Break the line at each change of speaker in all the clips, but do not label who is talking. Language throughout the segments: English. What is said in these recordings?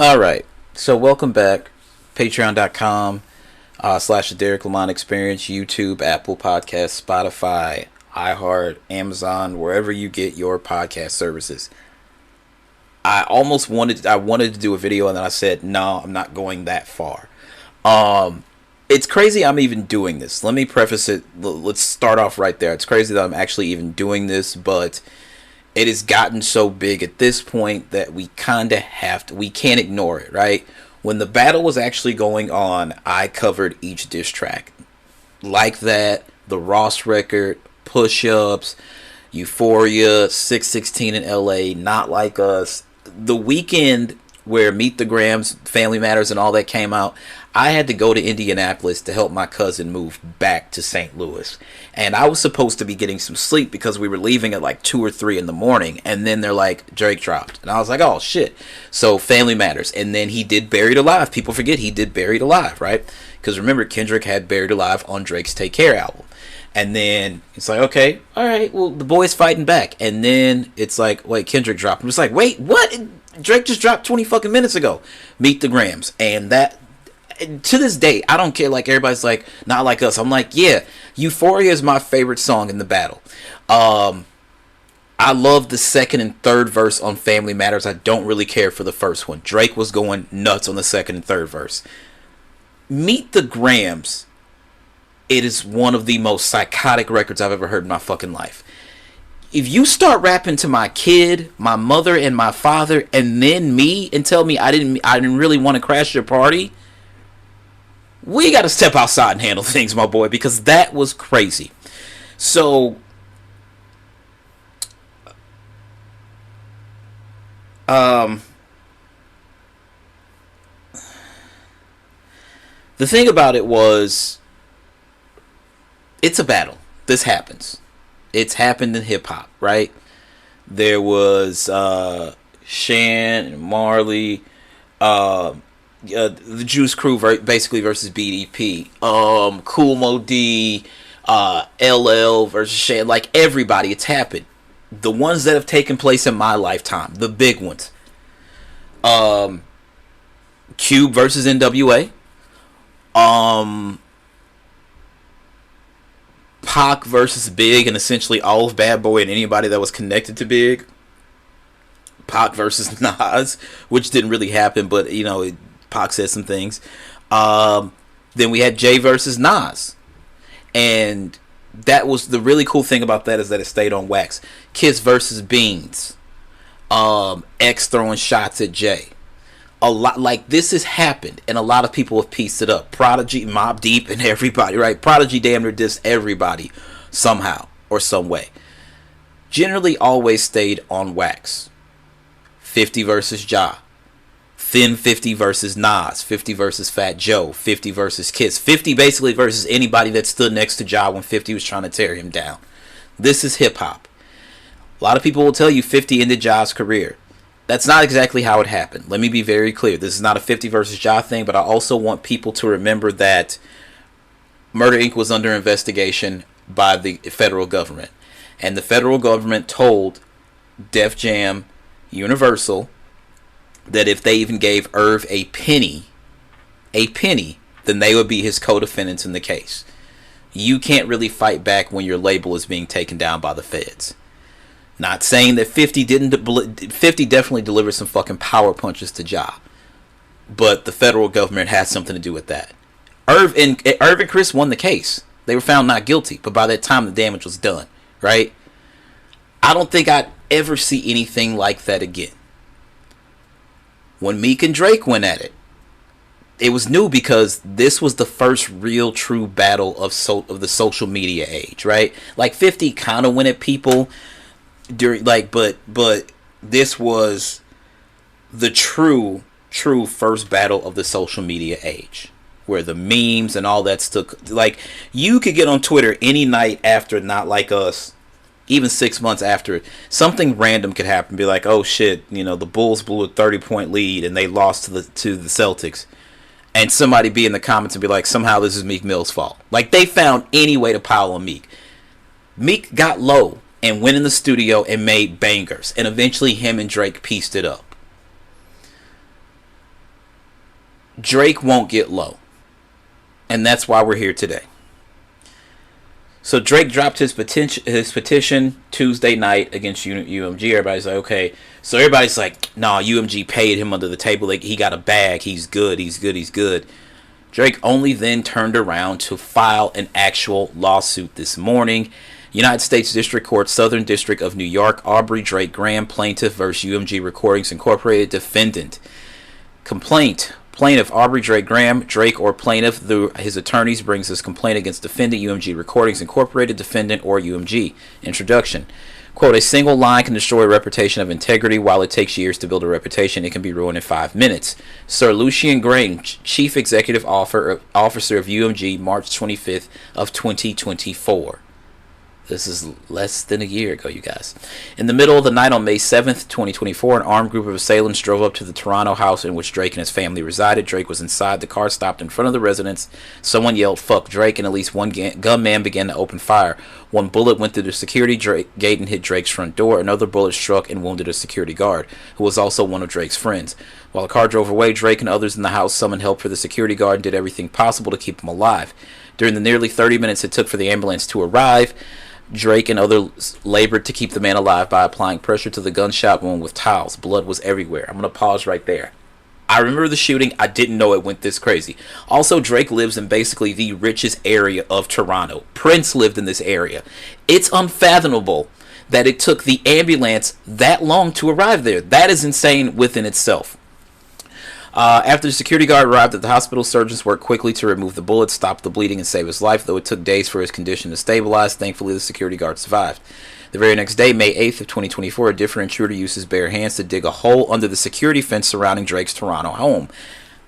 All right. So welcome back. Patreon.com / the Derrick Lamon Experience. YouTube, Apple Podcasts, Spotify, iHeart, Amazon, wherever you get your podcast services. I wanted to do a video, and then I said, no, I'm not going that far. It's crazy I'm even doing this. Let me preface it. Let's start off right there. It's crazy that I'm actually even doing this, but it has gotten so big at this point that we kind of we can't ignore it, right? When the battle was actually going on, I covered each diss track. Like that, the Ross record, Push Ups, Euphoria, 616 in LA, Not Like Us. The weekend where Meet the Grams, Family Matters, and all that came out, I had to go to Indianapolis to help my cousin move back to St. Louis. And I was supposed to be getting some sleep because we were leaving at like 2 or 3 in the morning. And then they're like, Drake dropped. And I was like, oh, shit. So Family Matters. And then he did Buried Alive. People forget he did Buried Alive, right? Because remember, Kendrick had Buried Alive on Drake's Take Care album. And then it's like, okay, all right, well, the boy's fighting back. And then it's like, wait, Kendrick dropped. And it's like, wait, what? Drake just dropped 20 fucking minutes ago. Meet the Grams. And that, to this day, I don't care. Like, everybody's like, Not Like Us. I'm like, yeah, Euphoria is my favorite song in the battle. I love the second and third verse on Family Matters. I don't really care for the first one. Drake was going nuts on the second and third verse. Meet the Grams. It is one of the most psychotic records I've ever heard in my fucking life. If you start rapping to my kid, my mother, and my father, and then me, and tell me I didn't really want to crash your party, we got to step outside and handle things, my boy, because that was crazy. So, the thing about it was, it's a battle. This happens. It's happened in hip hop, right? There was Shan and Marley, the Juice Crew basically versus BDP, Cool Mo D, LL versus Shan. Like, everybody, it's happened. The ones that have taken place in my lifetime, the big ones. Cube versus NWA. Pac versus Big, and essentially all of Bad Boy and anybody that was connected to Big. Pac versus Nas, which didn't really happen, but you know, Pac said some things. Then we had Jay versus Nas, and that was the really cool thing about that, is that it stayed on wax. Kiss versus Beans. X throwing shots at Jay. A lot, like, this has happened, and a lot of people have pieced it up. Prodigy, Mobb Deep, and everybody, right? Prodigy damn near dissed everybody somehow or some way. Generally always stayed on wax. 50 versus Ja. Thin 50 versus Nas. 50 versus Fat Joe. 50 versus Kiss. 50 basically versus anybody that stood next to Ja when 50 was trying to tear him down. This is hip-hop. A lot of people will tell you 50 ended Ja's career. That's not exactly how it happened. Let me be very clear. This is not a 50 versus Ja thing, but I also want people to remember that Murder Inc. was under investigation by the federal government. And the federal government told Def Jam, Universal, that if they even gave Irv a penny, then they would be his co-defendants in the case. You can't really fight back when your label is being taken down by the feds. Not saying that 50 definitely delivered some fucking power punches to Ja, but the federal government had something to do with that. Irv and Chris won the case. They were found not guilty, but by that time the damage was done, right? I don't think I'd ever see anything like that again. When Meek and Drake went at it, it was new because this was the first real true battle of the social media age, right? Like, 50 kind of went at people during, like, but this was the true first battle of the social media age, where the memes and all that stuff, like, you could get on Twitter any night after Not Like Us, even 6 months after it, something random could happen. Be like, oh shit, you know, the Bulls blew a 30-point lead and they lost to the Celtics, and somebody be in the comments and be like, somehow this is Meek Mill's fault. Like, they found any way to pile on Meek. Meek got low and went in the studio and made bangers, and eventually him and Drake pieced it up. Drake won't get low. And that's why we're here today. So Drake dropped his petition Tuesday night against UMG. Everybody's like, okay. So everybody's like, nah, UMG paid him under the table. Like, he got a bag. He's good. He's good. He's good. Drake only then turned around to file an actual lawsuit this morning. United States District Court, Southern District of New York, Aubrey Drake Graham, Plaintiff versus UMG Recordings Incorporated, Defendant. Complaint. Plaintiff Aubrey Drake Graham, Drake or Plaintiff through his attorneys brings this complaint against Defendant UMG Recordings Incorporated, Defendant or UMG. Introduction. Quote, a single line can destroy a reputation of integrity. While it takes years to build a reputation, it can be ruined in 5 minutes. Sir Lucian Graham, Chief Executive Officer of UMG, March 25th of 2024. This is less than a year ago, you guys. In the middle of the night on May 7th, 2024, an armed group of assailants drove up to the Toronto house in which Drake and his family resided. Drake was inside. The car stopped in front of the residence. Someone yelled, "Fuck Drake," and at least one gunman began to open fire. One bullet went through the security gate and hit Drake's front door. Another bullet struck and wounded a security guard, who was also one of Drake's friends. While the car drove away, Drake and others in the house summoned help for the security guard and did everything possible to keep him alive. During the nearly 30 minutes it took for the ambulance to arrive, Drake and others labored to keep the man alive by applying pressure to the gunshot wound with towels. Blood was everywhere. I'm going to pause right there. I remember the shooting. I didn't know it went this crazy. Also, Drake lives in basically the richest area of Toronto. Prince lived in this area. It's unfathomable that it took the ambulance that long to arrive there. That is insane within itself. After the security guard arrived at the hospital, surgeons worked quickly to remove the bullet, stop the bleeding, and save his life, though it took days for his condition to stabilize. Thankfully, the security guard survived. The very next day, May 8th of 2024, a different intruder used his bare hands to dig a hole under the security fence surrounding Drake's Toronto home.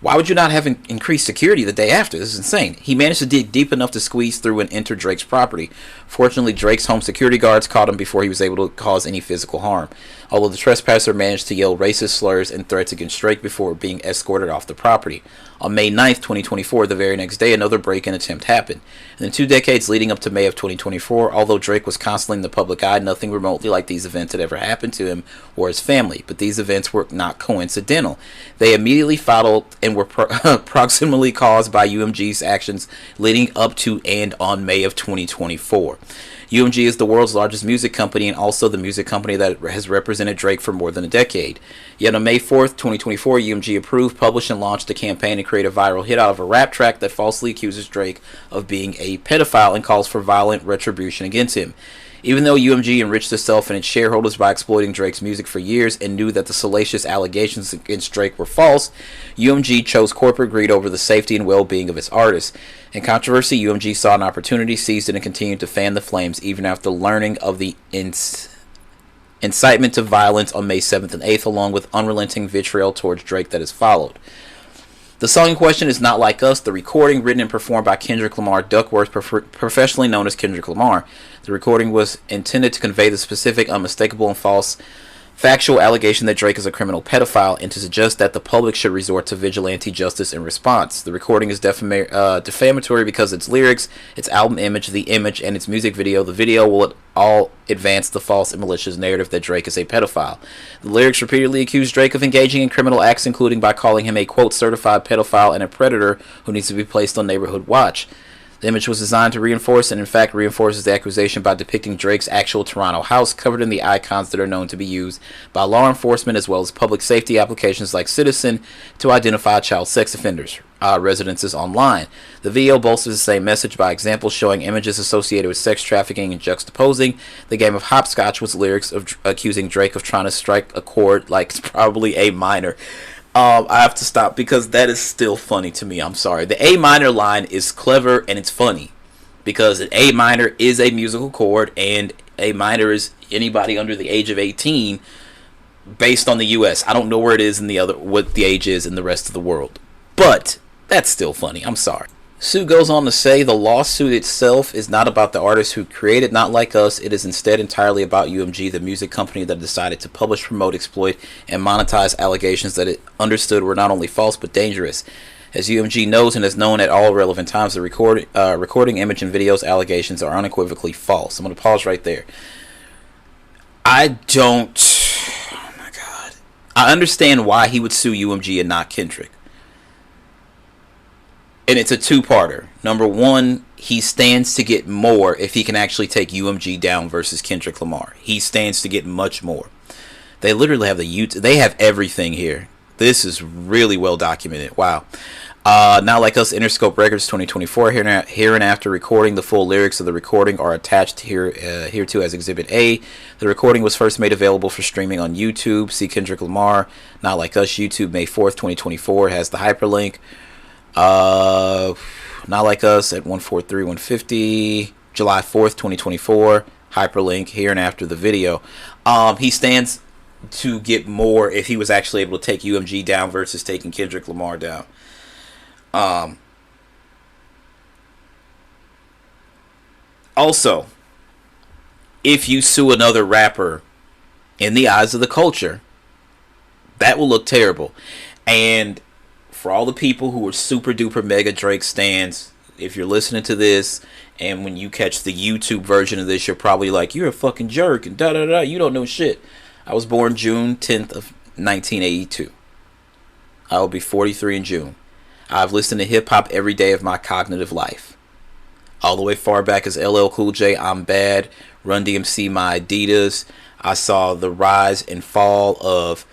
Why would you not have increased security the day after? This is insane. He managed to dig deep enough to squeeze through and enter Drake's property. Fortunately, Drake's home security guards caught him before he was able to cause any physical harm. Although the trespasser managed to yell racist slurs and threats against Drake before being escorted off the property. On May 9th, 2024, the very next day, another break-in attempt happened. In the 2 decades leading up to May of 2024, although Drake was constantly in the public eye, nothing remotely like these events had ever happened to him or his family. But these events were not coincidental. They immediately followed and were proximally caused by UMG's actions leading up to and on May of 2024. UMG is the world's largest music company and also the music company that has represented Drake for more than a decade. Yet on May 4th, 2024, UMG approved, published, and launched a campaign to create a viral hit out of a rap track that falsely accuses Drake of being a pedophile and calls for violent retribution against him. Even though UMG enriched itself and its shareholders by exploiting Drake's music for years and knew that the salacious allegations against Drake were false, UMG chose corporate greed over the safety and well-being of its artists. In controversy, UMG saw an opportunity, seized it, and continued to fan the flames even after learning of the incitement to violence on May 7th and 8th, along with unrelenting vitriol towards Drake that has followed. The song in question is Not Like Us, the recording written and performed by Kendrick Lamar Duckworth, professionally known as Kendrick Lamar. The recording was intended to convey the specific, unmistakable, and false factual allegation that Drake is a criminal pedophile and to suggest that the public should resort to vigilante justice in response. The recording is defamatory because its lyrics, its album image, the image, and its music video. The video will all advance the false and malicious narrative that Drake is a pedophile. The lyrics repeatedly accuse Drake of engaging in criminal acts, including by calling him a, quote, certified pedophile and a predator who needs to be placed on neighborhood watch. The image was designed to reinforce and in fact reinforces the accusation by depicting Drake's actual Toronto house covered in the icons that are known to be used by law enforcement as well as public safety applications like Citizen to identify child sex offenders' residences online. The video bolsters the same message by example showing images associated with sex trafficking and juxtaposing the game of hopscotch with lyrics of accusing Drake of trying to strike a chord like it's probably A minor. I have to stop because that is still funny to me. I'm sorry. The A minor line is clever and it's funny because an A minor is a musical chord and A minor is anybody under the age of 18 based on the US. I don't know where it is in the other, what the age is in the rest of the world, but that's still funny. I'm sorry. Sue goes on to say the lawsuit itself is not about the artists who created Not Like Us. It is instead entirely about UMG, the music company that decided to publish, promote, exploit, and monetize allegations that it understood were not only false but dangerous. As UMG knows and has known at all relevant times, the recording, image, and videos allegations are unequivocally false. I'm going to pause right there. Oh my God. I understand why he would sue UMG and not Kendrick. And it's a two-parter. Number one, he stands to get more if he can actually take UMG down versus Kendrick Lamar. He stands to get much more. They literally have they have everything here. This is really well documented. Wow. Not Like Us, Interscope Records 2024. Here and after recording, the full lyrics of the recording are attached hereto as Exhibit A. The recording was first made available for streaming on YouTube. See Kendrick Lamar, Not Like Us, YouTube, May 4th, 2024. Has the hyperlink. Not Like Us at 143-150. July 4th, 2024. Hyperlink here and after the video. He stands to get more if he was actually able to take UMG down versus taking Kendrick Lamar down. Also, if you sue another rapper in the eyes of the culture, that will look terrible. And for all the people who are super duper mega Drake stans, if you're listening to this and when you catch the YouTube version of this, you're probably like, you're a fucking jerk and da da da, you don't know shit. I was born June 10th of 1982. I will be 43 in June. I've listened to hip-hop every day of my cognitive life. All the way far back as LL Cool J, I'm Bad, Run DMC, My Adidas. I saw the rise and fall of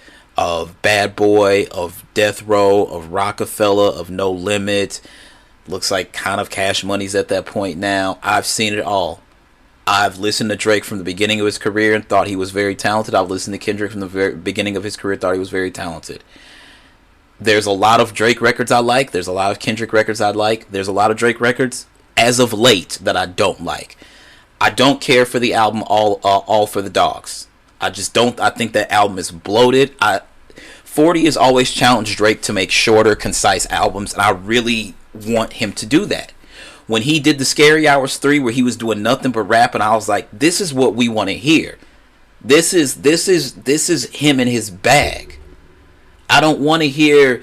Bad Boy, of Death Row, of Rockefeller, of No Limit. Looks like kind of Cash Money's at that point now. I've seen it all. I've listened to Drake from the beginning of his career and thought he was very talented. I've listened to Kendrick from the very beginning of his career, thought he was very talented. There's a lot of Drake records I like. There's a lot of Kendrick records I like. There's a lot of Drake records as of late that I don't like. I don't care for the album All for the Dogs. I just don't. I think that album is bloated. 40 has always challenged Drake to make shorter, concise albums, and I really want him to do that. When he did the Scary Hours 3 where he was doing nothing but rap, and I was like, this is what we want to hear. This is him in his bag. I don't want to hear,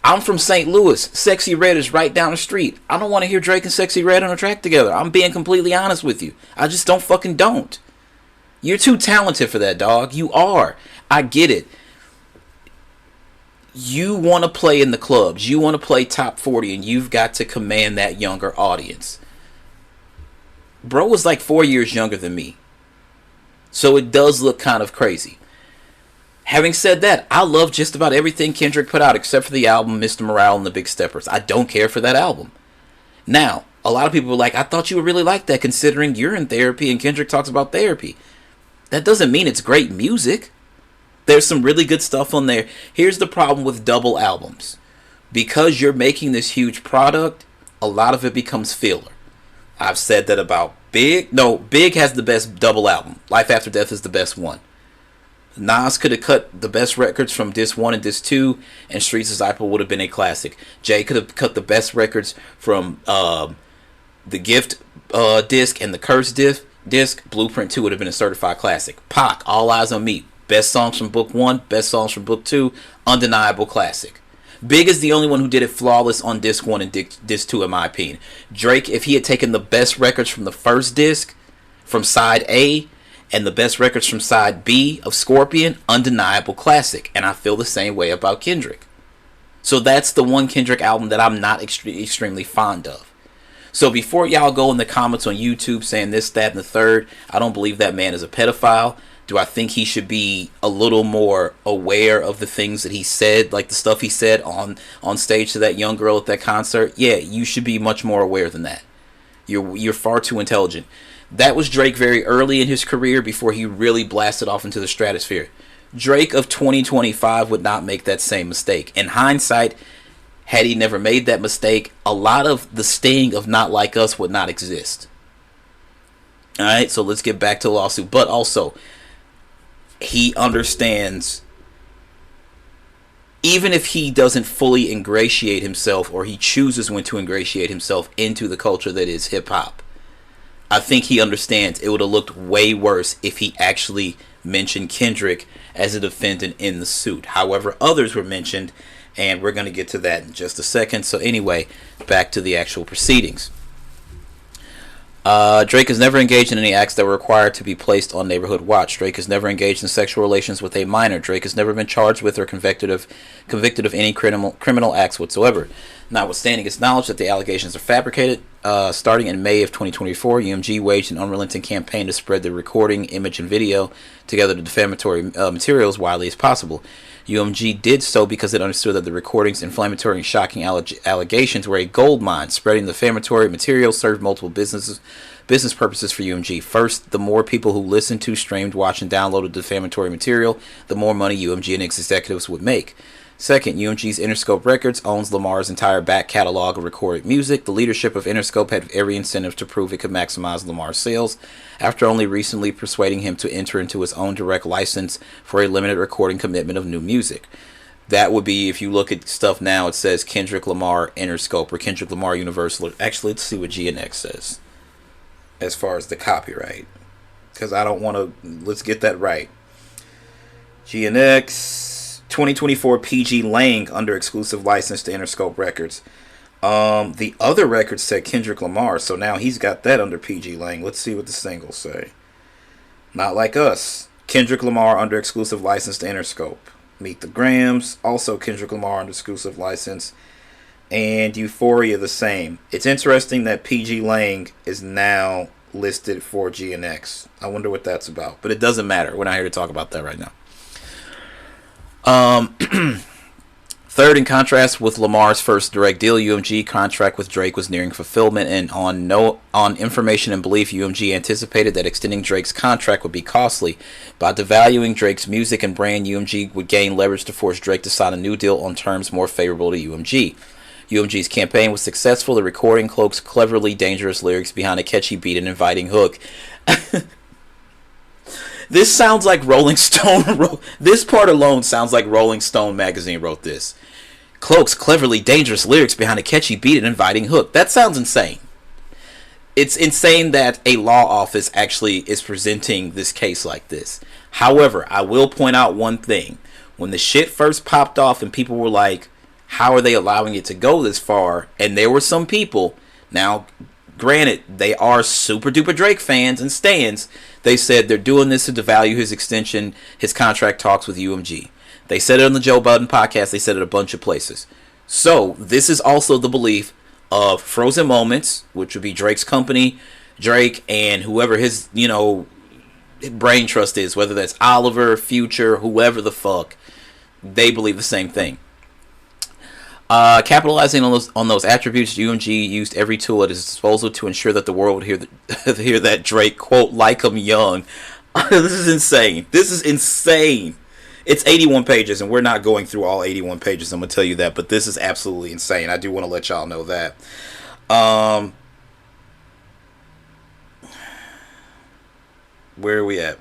I'm from St. Louis. Sexy Red is right down the street. I don't want to hear Drake and Sexy Red on a track together. I'm being completely honest with you. I just don't. You're too talented for that, dog. You are. I get it. You want to play in the clubs. You want to play top 40, and you've got to command that younger audience. Bro was like 4 years younger than me. So it does look kind of crazy. Having said that, I love just about everything Kendrick put out except for the album Mr. Morale and the Big Steppers. I don't care for that album. Now, a lot of people were like, I thought you would really like that considering you're in therapy and Kendrick talks about therapy. That doesn't mean it's great music. There's some really good stuff on there. Here's the problem with double albums. Because you're making this huge product, a lot of it becomes filler. I've said that about Big. No, Big has the best double album. Life After Death is the best one. Nas could have cut the best records from Disc 1 and Disc 2, and Streets of Zypper would have been a classic. Jay could have cut the best records from the Gift disc and the Curse disc. Blueprint 2 would have been a certified classic. Pac, All Eyes on Me. Best songs from Book 1, best songs from Book 2, undeniable classic. Big is the only one who did it flawless on Disc 1 and Disc 2 in my opinion. Drake, if he had taken the best records from the first disc, from side A, and the best records from side B of Scorpion, undeniable classic. And I feel the same way about Kendrick. So that's the one Kendrick album that I'm not extremely fond of. So before y'all go in the comments on YouTube saying this, that, and the third, I don't believe that man is a pedophile. Do I think he should be a little more aware of the things that he said, like the stuff he said on stage to that young girl at that concert? Yeah, you should be much more aware than that. You're far too intelligent. That was Drake very early in his career before he really blasted off into the stratosphere. Drake of 2025 would not make that same mistake. In hindsight, had he never made that mistake, a lot of the sting of Not Like Us would not exist. Alright, so let's get back to the lawsuit. But also, he understands, even if he doesn't fully ingratiate himself, or he chooses when to ingratiate himself into the culture that is hip-hop, I think he understands it would have looked way worse if he actually mentioned Kendrick as a defendant in the suit. However, others were mentioned, and we're going to get to that in just a second. So anyway, back to the actual proceedings. Drake has never engaged in any acts that were required to be placed on Neighborhood Watch. Drake has never engaged in sexual relations with a minor. Drake has never been charged with or convicted of any criminal acts whatsoever. Notwithstanding its knowledge that the allegations are fabricated, starting in May of 2024, UMG waged an unrelenting campaign to spread the recording, image, and video together to defamatory material as widely as possible. UMG did so because it understood that the recordings, inflammatory and shocking allegations were a gold mine. Spreading defamatory material served multiple business purposes for UMG. First, the more people who listened to, streamed, watched, and downloaded defamatory material, the more money UMG and its executives would make. Second, UMG's Interscope Records owns Lamar's entire back catalog of recorded music. The leadership of Interscope had every incentive to prove it could maximize Lamar's sales, after only recently persuading him to enter into his own direct license for a limited recording commitment of new music. That would be, if you look at stuff now, it says Kendrick Lamar Interscope or Kendrick Lamar Universal. Actually, let's see what GNX says as far as the copyright, because I don't want to. Let's get that right. GNX 2024 PG Lang under exclusive license to Interscope Records. The other record said Kendrick Lamar, so now he's got that under PG Lang. Let's see what the singles say. Not Like Us, Kendrick Lamar under exclusive license to Interscope. Meet the Grams, also Kendrick Lamar under exclusive license. And Euphoria the same. It's interesting that PG Lang is now listed for GNX. I wonder what that's about, but it doesn't matter. We're not here to talk about that right now. Third, in contrast with Lamar's first direct deal, UMG contract with Drake was nearing fulfillment, and on information and belief, UMG anticipated that extending Drake's contract would be costly. By devaluing Drake's music and brand, UMG would gain leverage to force Drake to sign a new deal on terms more favorable to UMG. UMG's campaign was successful. The recording cloaks cleverly dangerous lyrics behind a catchy beat and inviting hook. This sounds like Rolling Stone. This part alone sounds like Rolling Stone magazine wrote this. Cloaks cleverly dangerous lyrics behind a catchy beat and inviting hook. That sounds insane. It's insane that a law office actually is presenting this case like this. However, I will point out one thing. When the shit first popped off and people were like, how are they allowing it to go this far? And there were some people, now granted, they are super duper Drake fans and stans. They said they're doing this to devalue his extension, his contract talks with UMG. They said it on the Joe Budden podcast. They said it a bunch of places. So this is also the belief of Frozen Moments, which would be Drake's company, Drake, and whoever his, brain trust is, whether that's Oliver, Future, whoever the fuck. They believe the same thing. Capitalizing on those attributes, UMG used every tool at his disposal to ensure that the world would hear that Drake, quote, like him young. This is insane. This is insane. It's 81 pages, and we're not going through all 81 pages, I'm going to tell you that, but this is absolutely insane. I do want to let y'all know that. Where are we at?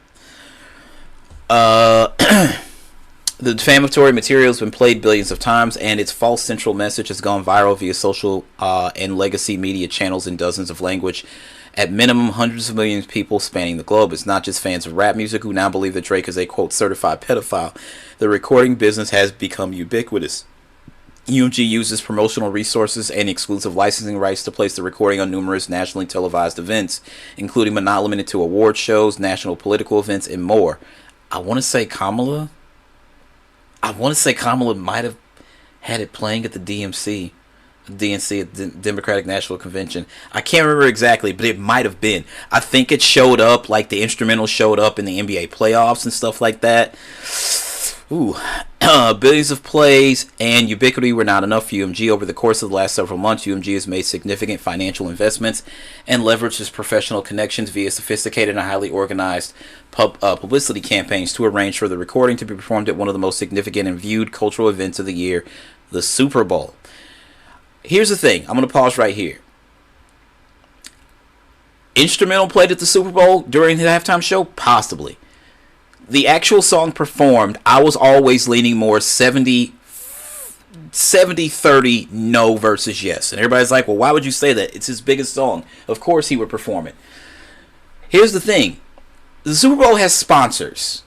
The defamatory material has been played billions of times, and its false central message has gone viral via social and legacy media channels in dozens of languages. At minimum, hundreds of millions of people spanning the globe. It's not just fans of rap music who now believe that Drake is a, quote, certified pedophile. The recording business has become ubiquitous. UMG uses promotional resources and exclusive licensing rights to place the recording on numerous nationally televised events, including but not limited to award shows, national political events, and more. I want to say Kamala might have had it playing at the DNC at the Democratic National Convention. I can't remember exactly, but it might have been. I think it showed up, like the instrumental showed up in the NBA playoffs and stuff like that. Ooh. Billions of plays and ubiquity were not enough for UMG. Over the course of the last several months, UMG has made significant financial investments and leveraged its professional connections via sophisticated and highly organized publicity campaigns to arrange for the recording to be performed at one of the most significant and viewed cultural events of the year, the Super Bowl. Here's the thing. I'm going to pause right here. Instrumental played at the Super Bowl during the halftime show? Possibly. The actual song performed, I was always leaning more 70-30 no versus yes. And everybody's like, well, why would you say that? It's his biggest song. Of course he would perform it. Here's the thing. The Super Bowl has sponsors.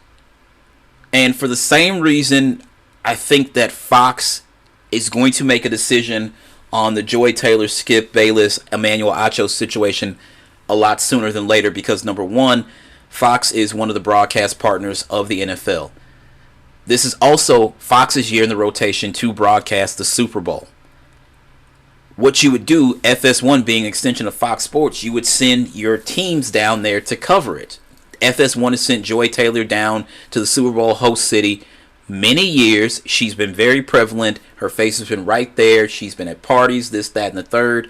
And for the same reason, I think that Fox is going to make a decision on the Joy Taylor, Skip Bayless, Emmanuel Acho situation a lot sooner than later because, number one, Fox is one of the broadcast partners of the NFL. This is also Fox's year in the rotation to broadcast the Super Bowl. What you would do, FS1 being an extension of Fox Sports, you would send your teams down there to cover it. FS1 has sent Joy Taylor down to the Super Bowl host city many years. She's been very prevalent. Her face has been right there. She's been at parties, this, that, and the third.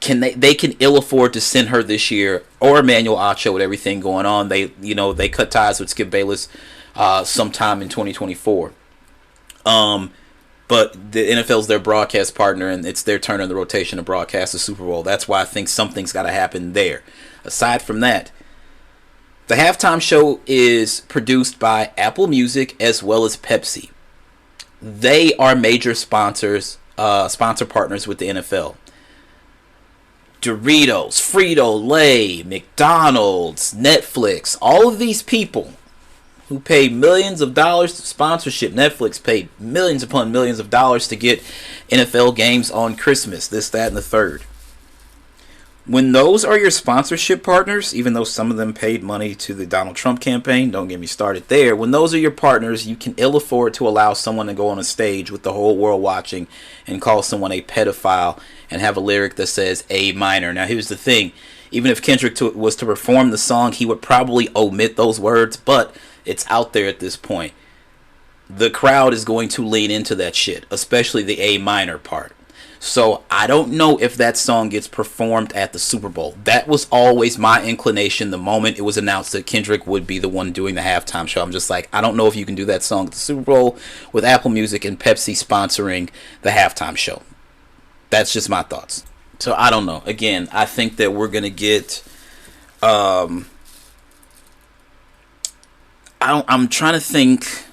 They can ill afford to send her this year, or Emmanuel Acho with everything going on. They cut ties with Skip Bayless sometime in 2024. But the NFL's their broadcast partner, and it's their turn in the rotation to broadcast the Super Bowl. That's why I think something's got to happen there. Aside from that, the halftime show is produced by Apple Music as well as Pepsi. They are major sponsor partners with the NFL. Doritos, Frito-Lay, McDonald's, Netflix, all of these people who pay millions of dollars to sponsorship. Netflix paid millions upon millions of dollars to get NFL games on Christmas, this, that, and the third. When those are your sponsorship partners, even though some of them paid money to the Donald Trump campaign, don't get me started there. When those are your partners, you can ill afford to allow someone to go on a stage with the whole world watching and call someone a pedophile and have a lyric that says A minor. Now, here's the thing. Even if Kendrick was to perform the song, he would probably omit those words, but it's out there at this point. The crowd is going to lean into that shit, especially the A minor part. So I don't know if that song gets performed at the Super Bowl. That was always my inclination the moment it was announced that Kendrick would be the one doing the halftime show. I'm just like, I don't know if you can do that song at the Super Bowl with Apple Music and Pepsi sponsoring the halftime show. That's just my thoughts. So I don't know. Again, I think that we're going to get... I'm trying to think...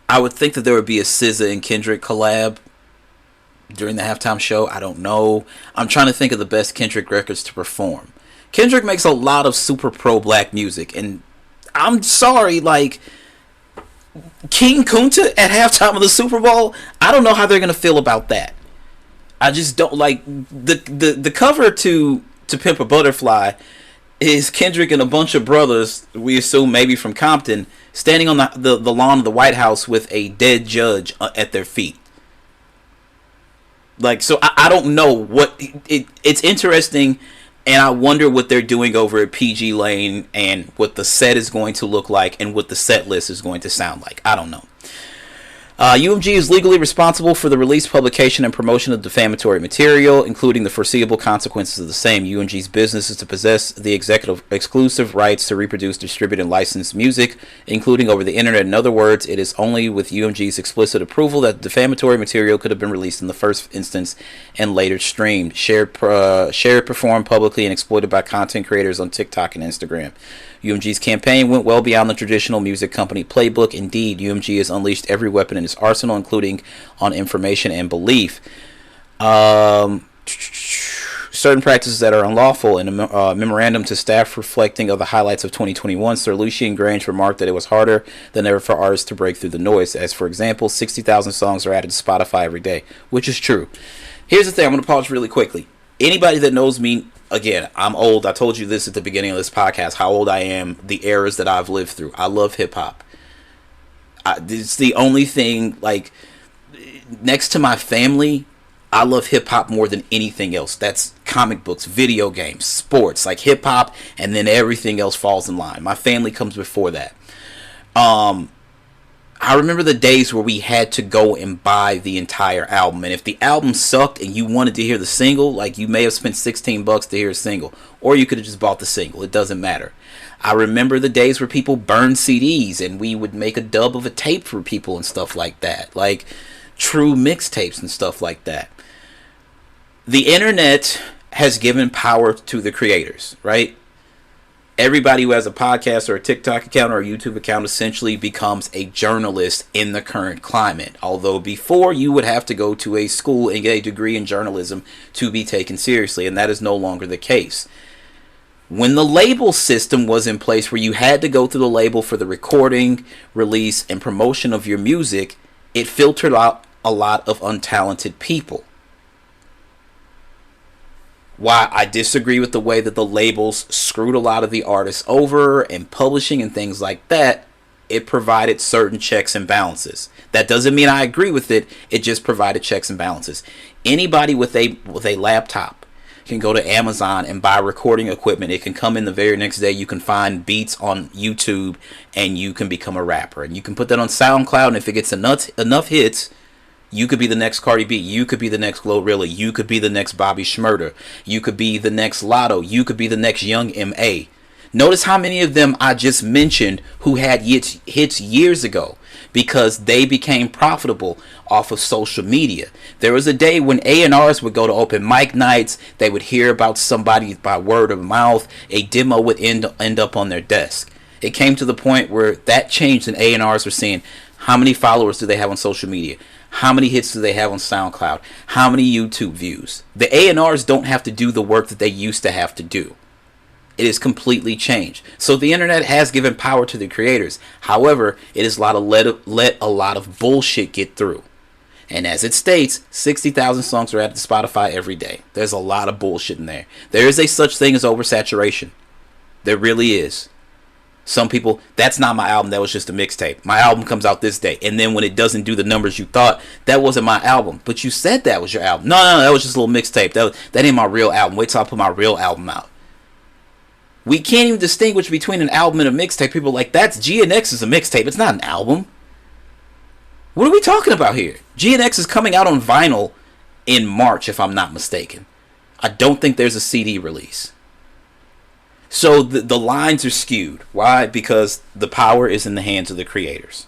I would think that there would be a SZA and Kendrick collab during the halftime show. I don't know. I'm trying to think of the best Kendrick records to perform. Kendrick makes a lot of super pro-black music, and I'm sorry, like, King Kunta at halftime of the Super Bowl, I don't know how they're going to feel about that. I just don't, like, the cover to Pimp a Butterfly is Kendrick and a bunch of brothers, we assume maybe from Compton, standing on the lawn of the White House with a dead judge at their feet. Like, so I don't know what... It's interesting, and I wonder what they're doing over at PG Lane and what the set is going to look like and what the set list is going to sound like. I don't know. UMG is legally responsible for the release, publication, and promotion of defamatory material, including the foreseeable consequences of the same. UMG's business is to possess the exclusive rights to reproduce, distribute, and license music, including over the internet. In other words, it is only with UMG's explicit approval that defamatory material could have been released in the first instance and later streamed, shared, performed publicly, and exploited by content creators on TikTok and Instagram. UMG's campaign went well beyond the traditional music company playbook. Indeed, UMG has unleashed every weapon in its arsenal, including on information and belief. Certain practices that are unlawful. In a memorandum to staff reflecting of the highlights of 2021, Sir Lucian Grange remarked that it was harder than ever for artists to break through the noise. As, for example, 60,000 songs are added to Spotify every day, which is true. Here's the thing. I'm going to pause really quickly. Anybody that knows me, again, I'm old. I told you this at the beginning of this podcast, how old I am, the eras that I've lived through. I love hip-hop. It's the only thing, like, next to my family, I love hip-hop more than anything else. That's comic books, video games, sports, like hip-hop, and then everything else falls in line. My family comes before that. I remember the days where we had to go and buy the entire album. And if the album sucked and you wanted to hear the single, like, you may have spent $16 to hear a single. Or you could have just bought the single. It doesn't matter. I remember the days where people burned CDs and we would make a dub of a tape for people and stuff like that. Like, true mixtapes and stuff like that. The internet has given power to the creators, right? Everybody who has a podcast or a TikTok account or a YouTube account essentially becomes a journalist in the current climate. Although before, you would have to go to a school and get a degree in journalism to be taken seriously, and that is no longer the case. When the label system was in place where you had to go through the label for the recording, release, and promotion of your music, it filtered out a lot of untalented people. Why I disagree with the way that the labels screwed a lot of the artists over and publishing and things like that. It provided certain checks and balances. That doesn't mean I agree with it. It just provided checks and balances. Anybody with a laptop can go to Amazon and buy recording equipment. It can come in the very next day. You can find beats on YouTube and you can become a rapper. And you can put that on SoundCloud, and if it gets enough hits, you could be the next Cardi B. You could be the next Glorilla. You could be the next Bobby Shmurda. You could be the next Lotto. You could be the next Young M.A. Notice how many of them I just mentioned who had hits years ago because they became profitable off of social media. There was a day when A&Rs would go to open mic nights. They would hear about somebody by word of mouth. A demo would end up on their desk. It came to the point where that changed and A&Rs were seeing how many followers do they have on social media? How many hits do they have on SoundCloud? How many YouTube views? The A&Rs don't have to do the work that they used to have to do. It is completely changed. So the internet has given power to the creators. However, it has let a lot of bullshit get through. And as it states, 60,000 songs are added to Spotify every day. There's a lot of bullshit in there. There is a such thing as oversaturation. There really is. Some people, that's not my album, that was just a mixtape. My album comes out this day. And then when it doesn't do the numbers you thought, that wasn't my album. But you said that was your album. No, that was just a little mixtape. That ain't my real album. Wait till I put my real album out. We can't even distinguish between an album and a mixtape. People are like, that's GNX is a mixtape. It's not an album. What are we talking about here? GNX is coming out on vinyl in March, if I'm not mistaken. I don't think there's a CD release. So the lines are skewed. Why? Because the power is in the hands of the creators.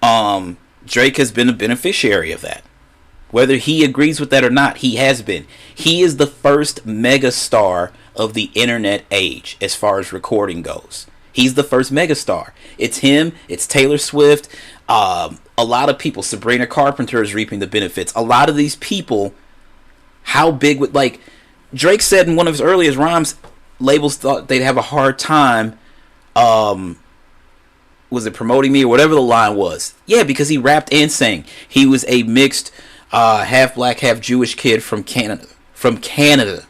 Drake has been a beneficiary of that. Whether he agrees with that or not, he has been. He is the first megastar of the internet age as far as recording goes. He's the first megastar. It's him. It's Taylor Swift. A lot of people. Sabrina Carpenter is reaping the benefits. A lot of these people, how big would, like, Drake said in one of his earliest rhymes, labels thought they'd have a hard time, was it promoting me or whatever the line was? Yeah, because he rapped and sang. He was a mixed, half black, half Jewish kid from Canada. From Canada.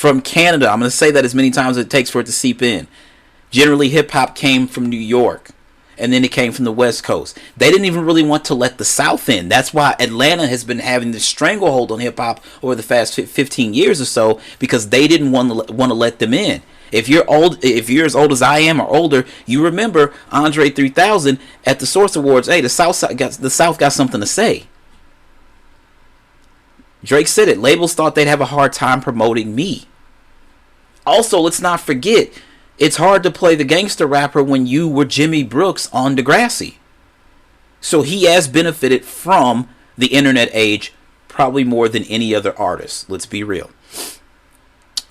I'm going to say that as many times as it takes for it to seep in. Generally, hip-hop came from New York. And then it came from the West Coast. They didn't even really want to let the South in. That's why Atlanta has been having this stranglehold on hip-hop over the past 15 years or so, because they didn't want to let them in. If you're as old as I am or older, you remember Andre 3000 at the Source Awards. Hey, the South got something to say. Drake said it. Labels thought they'd have a hard time promoting me. Also, let's not forget, it's hard to play the gangster rapper when you were Jimmy Brooks on Degrassi. So he has benefited from the internet age probably more than any other artist. Let's be real.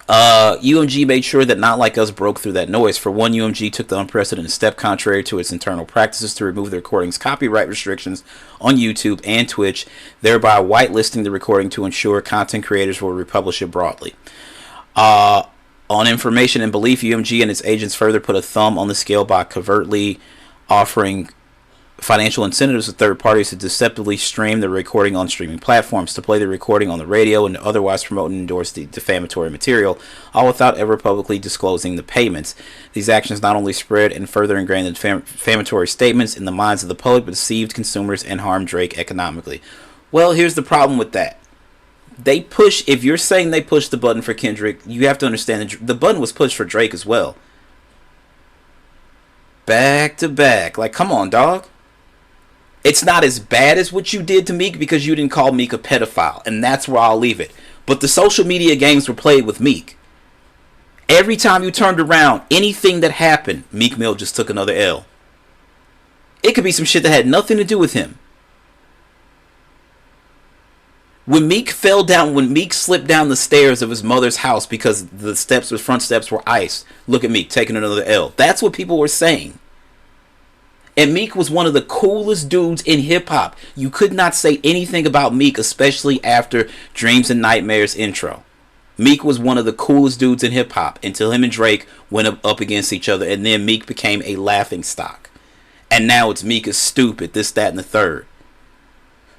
UMG made sure that Not Like Us broke through that noise. For one, UMG took the unprecedented step contrary to its internal practices to remove the recording's copyright restrictions on YouTube and Twitch, thereby whitelisting the recording to ensure content creators will republish it broadly. On information and belief, UMG and its agents further put a thumb on the scale by covertly offering financial incentives to third parties to deceptively stream the recording on streaming platforms, to play the recording on the radio, and to otherwise promote and endorse the defamatory material, all without ever publicly disclosing the payments. These actions not only spread and further ingrained the defamatory statements in the minds of the public, but deceived consumers and harmed Drake economically. Well, here's the problem with that. If you're saying they pushed the button for Kendrick, you have to understand that the button was pushed for Drake as well. Back to back. Like, come on, dog. It's not as bad as what you did to Meek because you didn't call Meek a pedophile, and that's where I'll leave it. But the social media games were played with Meek. Every time you turned around, anything that happened, Meek Mill just took another L. It could be some shit that had nothing to do with him. When Meek slipped down the stairs of his mother's house because the front steps were iced, look at Meek taking another L. That's what people were saying. And Meek was one of the coolest dudes in hip-hop. You could not say anything about Meek, especially after Dreams and Nightmares intro. Meek was one of the coolest dudes in hip-hop until him and Drake went up against each other, and then Meek became a laughingstock. And now it's Meek is stupid, this, that, and the third.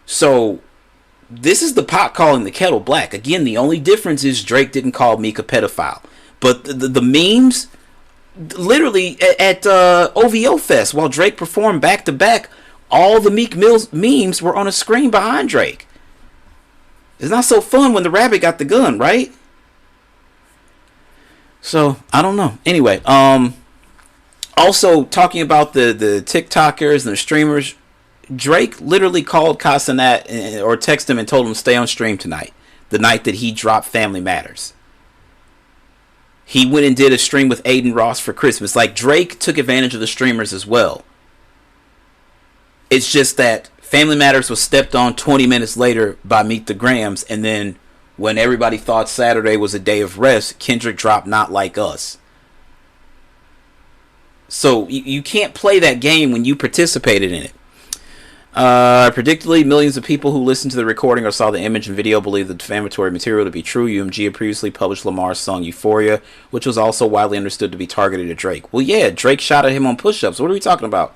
So This is the pot calling the kettle black. Again, the only difference is Drake didn't call Meek a pedophile. But the memes, literally at OVO Fest, while Drake performed back to back, all the Meek Mills memes were on a screen behind Drake. It's not so fun when the rabbit got the gun, right? So, I don't know. Anyway, also talking about the TikTokers and the streamers, Drake literally called Casanat or texted him and told him to stay on stream tonight, the night that he dropped Family Matters. He went and did a stream with Aiden Ross for Christmas. Like, Drake took advantage of the streamers as well. It's just that Family Matters was stepped on 20 minutes later by Meet the Grams, and then when everybody thought Saturday was a day of rest, Kendrick dropped Not Like Us. So you can't play that game when you participated in it. Predictably, millions of people who listened to the recording or saw the image and video believe the defamatory material to be true. UMG had previously published Lamar's song Euphoria, which was also widely understood to be targeted at Drake. Well, yeah, Drake shot at him on push-ups. What are we talking about?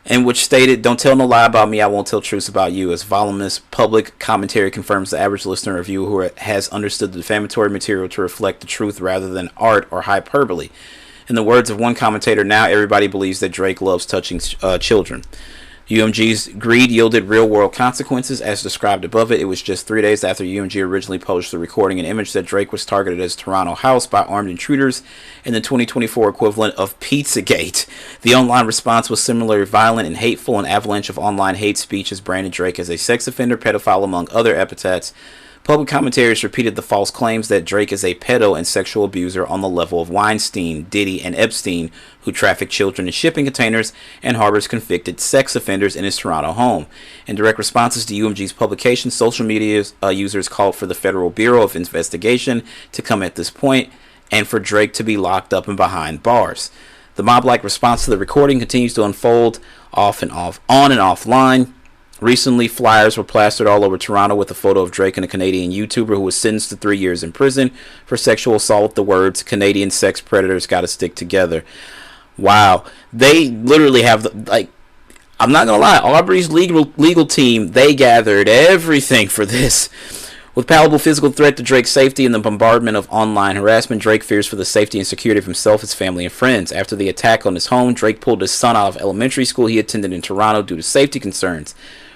And which stated, "Don't tell no lie about me, I won't tell truths about you." As voluminous public commentary confirms, the average listener or viewer who has understood the defamatory material to reflect the truth rather than art or hyperbole. In the words of one commentator, now everybody believes that Drake loves touching children. UMG's greed yielded real-world consequences, as described above. It was just 3 days after UMG originally published the recording and image that Drake was targeted as Toronto house by armed intruders in the 2024 equivalent of Pizzagate. The online response was similarly violent and hateful. An avalanche of online hate speech has branded Drake as a sex offender, pedophile, among other epithets. Public commentators repeated the false claims that Drake is a pedo and sexual abuser on the level of Weinstein, Diddy, and Epstein, who traffic children in shipping containers and harbors convicted sex offenders in his Toronto home. In direct responses to UMG's publication, social media users called for the Federal Bureau of Investigation to come at this point and for Drake to be locked up and behind bars. The mob-like response to the recording continues to unfold on and offline. Recently, flyers were plastered all over Toronto with a photo of Drake and a Canadian YouTuber who was sentenced to 3 years in prison for sexual assault with the words, "Canadian sex predators gotta stick together." Wow. They literally have, I'm not gonna lie, Aubrey's legal team, they gathered everything for this. With palpable physical threat to Drake's safety and the bombardment of online harassment, Drake fears for the safety and security of himself, his family, and friends. After the attack on his home, Drake pulled his son out of elementary school he attended in Toronto due to safety concerns.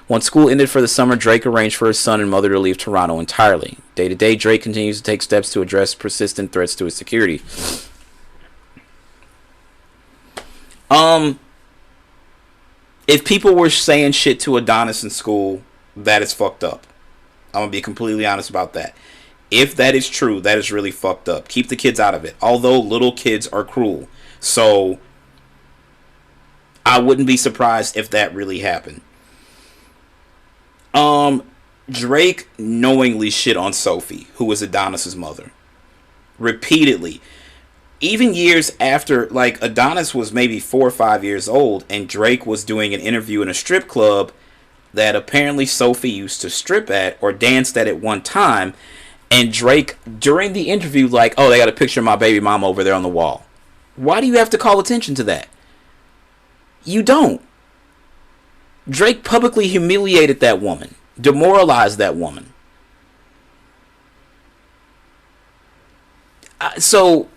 Once school ended for the summer, Drake arranged for his son and mother to leave Toronto entirely. Day to day, Drake continues to take steps to address persistent threats to his security. If people were saying shit to Adonis in school, that is fucked up. I'm gonna be completely honest about that. If that is true, that is really fucked up. Keep the kids out of it. Although little kids are cruel. So I wouldn't be surprised if that really happened. Drake knowingly shit on Sophie, who was Adonis's mother, repeatedly. Even years after, like, Adonis was maybe 4 or 5 years old, and Drake was doing an interview in a strip club that apparently Sophie used to strip at or danced at one time, and Drake, during the interview, like, "Oh, they got a picture of my baby mama over there on the wall." Why do you have to call attention to that? You don't. Drake publicly humiliated that woman, demoralized that woman. So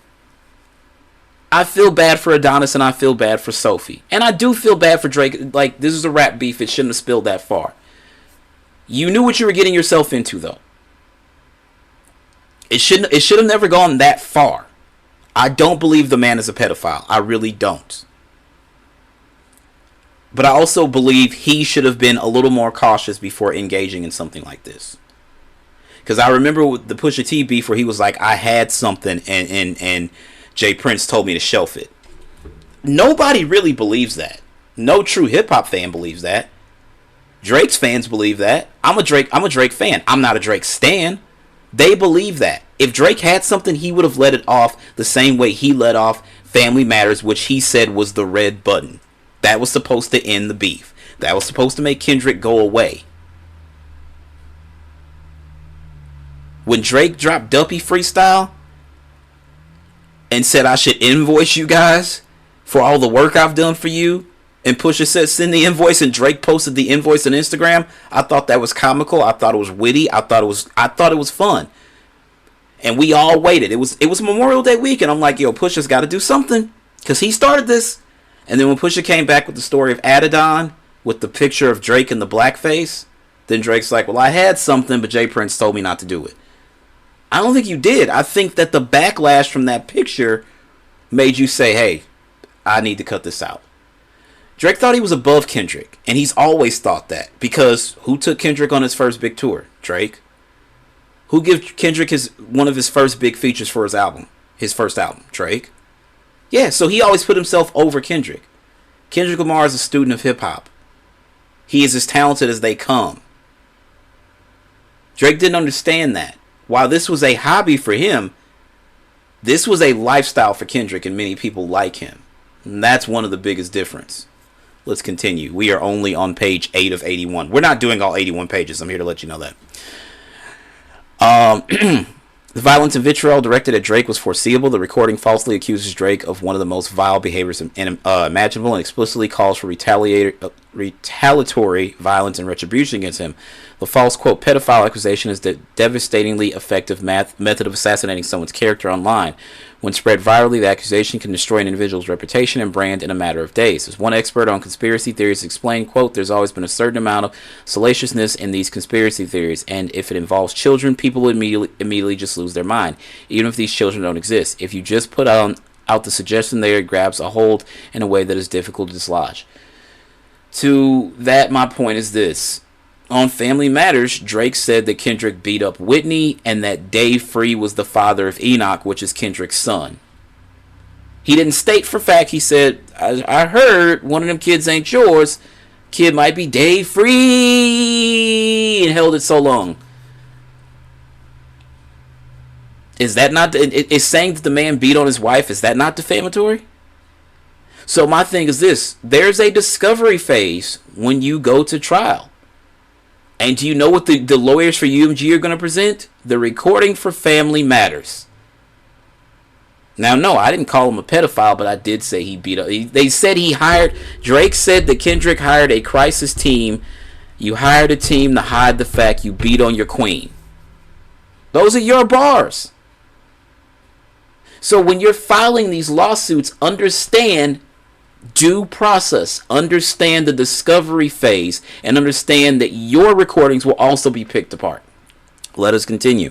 I feel bad for Adonis and I feel bad for Sophie. And I do feel bad for Drake. Like, this is a rap beef. It shouldn't have spilled that far. You knew what you were getting yourself into, though. It should have never gone that far. I don't believe the man is a pedophile. I really don't. But I also believe he should have been a little more cautious before engaging in something like this. Because I remember with the Pusha T beef where he was like, "I had something and Jay Prince told me to shelf it." Nobody really believes that. No true hip-hop fan believes that. Drake's fans believe that. I'm a Drake fan. I'm not a Drake stan. They believe that. If Drake had something, he would have let it off the same way he let off Family Matters, which he said was the red button. That was supposed to end the beef. That was supposed to make Kendrick go away. When Drake dropped Duppy Freestyle and said I should invoice you guys for all the work I've done for you, And Pusha said send the invoice, and Drake posted the invoice on Instagram. I thought that was comical. I thought it was witty. I thought it was fun. And we all waited. It was Memorial Day week, and I'm like, yo, Pusha's got to do something because he started this. And then when Pusha came back with the story of Adidon with the picture of Drake in the blackface, then Drake's like, well, I had something, but Jay Prince told me not to do it. I don't think you did. I think that the backlash from that picture made you say, hey, I need to cut this out. Drake thought he was above Kendrick, and he's always thought that, because who took Kendrick on his first big tour? Drake. Who gave Kendrick one of his first big features for his first album? Drake. Yeah, so he always put himself over Kendrick. Kendrick Lamar is a student of hip-hop. He is as talented as they come. Drake didn't understand that. While this was a hobby for him, this was a lifestyle for Kendrick, and many people like him. And that's one of the biggest difference. Let's continue. We are only on page 8 of 81. We're not doing all 81 pages. I'm here to let you know that. The violence and vitriol directed at Drake was foreseeable. The recording falsely accuses Drake of one of the most vile behaviors imaginable and explicitly calls for retaliatory violence and retribution against him. The false, quote, pedophile accusation is the devastatingly effective method of assassinating someone's character online. When spread virally, the accusation can destroy an individual's reputation and brand in a matter of days. As one expert on conspiracy theories explained, quote, there's always been a certain amount of salaciousness in these conspiracy theories, and if it involves children, people will immediately just lose their mind, even if these children don't exist. If you just put out the suggestion there, it grabs a hold in a way that is difficult to dislodge. To that, my point is this. On Family Matters, Drake said that Kendrick beat up Whitney and that Dave Free was the father of Enoch, which is Kendrick's son. He didn't state for fact. He said, I heard one of them kids ain't yours. Kid might be Dave Free, and held it so long. Is that not... Is saying that the man beat on his wife, is that not defamatory? So my thing is this. There's a discovery phase when you go to trial. And do you know what the lawyers for UMG are going to present? The recording for Family Matters. Now, no, I didn't call him a pedophile, but I did say he beat up. They said Drake said that Kendrick hired a crisis team. You hired a team to hide the fact you beat on your queen. Those are your bars. So when you're filing these lawsuits, understand due process, understand the discovery phase, and understand that your recordings will also be picked apart. Let us continue.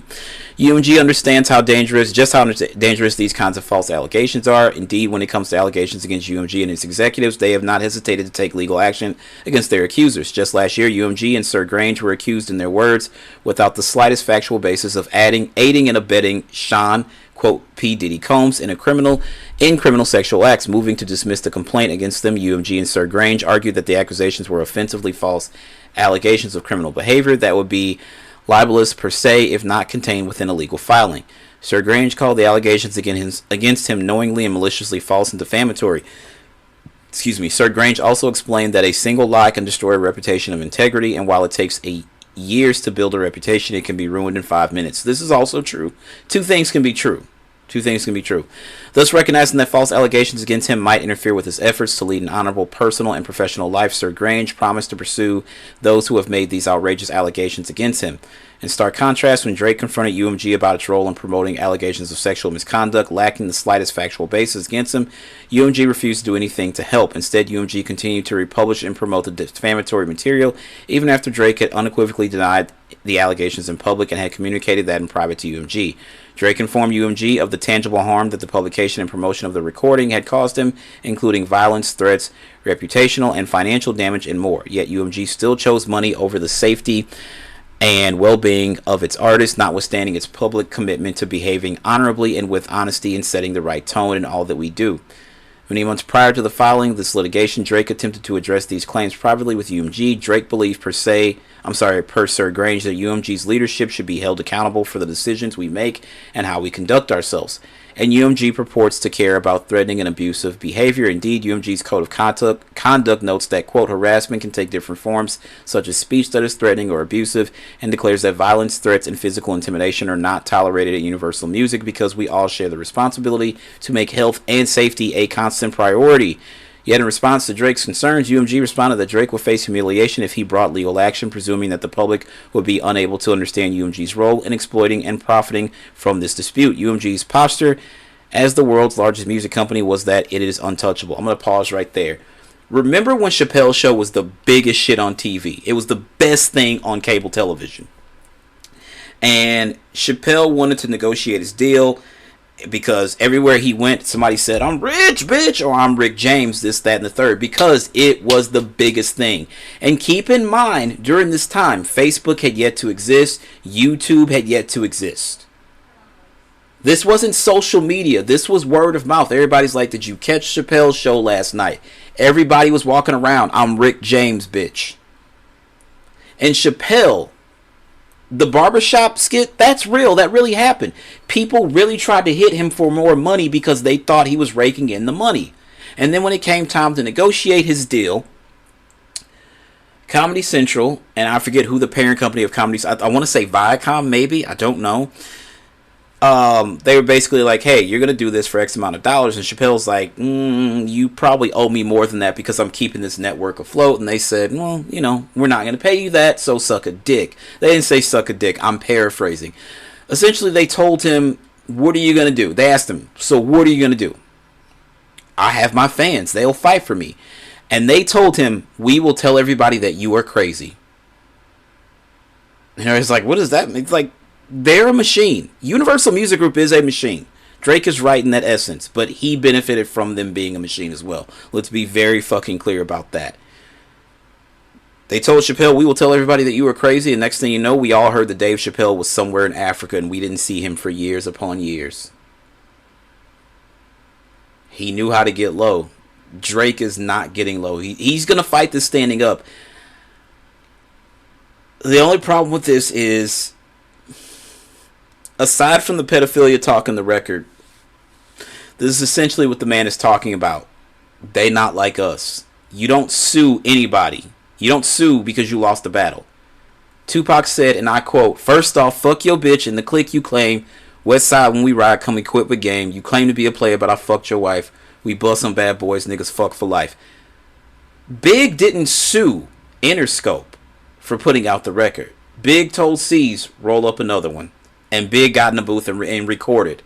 UMG understands how dangerous these kinds of false allegations are. Indeed, when it comes to allegations against UMG and its executives, they have not hesitated to take legal action against their accusers. Just last year, UMG and Sir Grange were accused in their words without the slightest factual basis of aiding and abetting Sean, quote, P. Diddy Combs in criminal sexual acts. Moving to dismiss the complaint against them, UMG and Sir Grange argued that the accusations were offensively false allegations of criminal behavior that would be libelous per se if not contained within a legal filing. Sir Grange called the allegations against him knowingly and maliciously false and defamatory. Sir Grange also explained that a single lie can destroy a reputation of integrity, and while it takes years to build a reputation, it can be ruined in 5 minutes. This is also true. Two things can be true. Thus, recognizing that false allegations against him might interfere with his efforts to lead an honorable personal and professional life, Sir Grange promised to pursue those who have made these outrageous allegations against him. In stark contrast, when Drake confronted UMG about its role in promoting allegations of sexual misconduct lacking the slightest factual basis against him, UMG refused to do anything to help. Instead, UMG continued to republish and promote the defamatory material, even after Drake had unequivocally denied the allegations in public and had communicated that in private to UMG. Drake informed UMG of the tangible harm that the publication and promotion of the recording had caused him, including violence, threats, reputational and financial damage, and more. Yet UMG still chose money over the safety and well-being of its artists, notwithstanding its public commitment to behaving honorably and with honesty and setting the right tone in all that we do. Many months prior to the filing of this litigation, Drake attempted to address these claims privately with UMG. Drake believed per Sir Grange that UMG's leadership should be held accountable for the decisions we make and how we conduct ourselves. And UMG purports to care about threatening and abusive behavior. Indeed, UMG's code of conduct notes that, quote, harassment can take different forms, such as speech that is threatening or abusive, and declares that violence, threats, and physical intimidation are not tolerated at Universal Music because we all share the responsibility to make health and safety a constant priority. Yet in response to Drake's concerns, UMG responded that Drake would face humiliation if he brought legal action, presuming that the public would be unable to understand UMG's role in exploiting and profiting from this dispute. UMG's posture as the world's largest music company was that it is untouchable. I'm going to pause right there. Remember when Chappelle's show was the biggest shit on TV? It was the best thing on cable television. And Chappelle wanted to negotiate his deal because everywhere he went, somebody said, "I'm rich, bitch," or "I'm Rick James," this, that, and the third, because it was the biggest thing. And keep in mind, during this time, Facebook had yet to exist. YouTube had yet to exist. This wasn't social media. This was word of mouth. Everybody's like, "Did you catch Chappelle's show last night?" Everybody was walking around, "I'm Rick James, bitch." And Chappelle, the barbershop skit, that's real. That really happened. People really tried to hit him for more money because they thought he was raking in the money. And then when it came time to negotiate his deal, Comedy Central, and I forget who the parent company of Comedy, I want to say Viacom maybe, I don't know. They were basically like, "Hey, you're going to do this for X amount of dollars." And Chappelle's like, "You probably owe me more than that because I'm keeping this network afloat." And they said, "Well, we're not going to pay you that, so suck a dick." They didn't say suck a dick. I'm paraphrasing. Essentially, they told him, "What are you going to do?" They asked him, "So what are you going to do?" "I have my fans. They'll fight for me." And they told him, "We will tell everybody that you are crazy." And he's like, "What does that mean?" It's like, they're a machine. Universal Music Group is a machine. Drake is right in that essence, but he benefited from them being a machine as well. Let's be very fucking clear about that. They told Chappelle, "We will tell everybody that you were crazy," and next thing you know, we all heard that Dave Chappelle was somewhere in Africa and we didn't see him for years upon years. He knew how to get low. Drake is not getting low. He's going to fight this standing up. The only problem with this is, aside from the pedophilia talk in the record, this is essentially what the man is talking about. They not like us. You don't sue anybody. You don't sue because you lost the battle. Tupac said, and I quote, "First off, fuck your bitch and the clique you claim. West side when we ride, come equipped with game. You claim to be a player, but I fucked your wife. We bust some bad boys, niggas fuck for life." Big didn't sue Interscope for putting out the record. Big told C's, "Roll up another one." And Big got in the booth and recorded.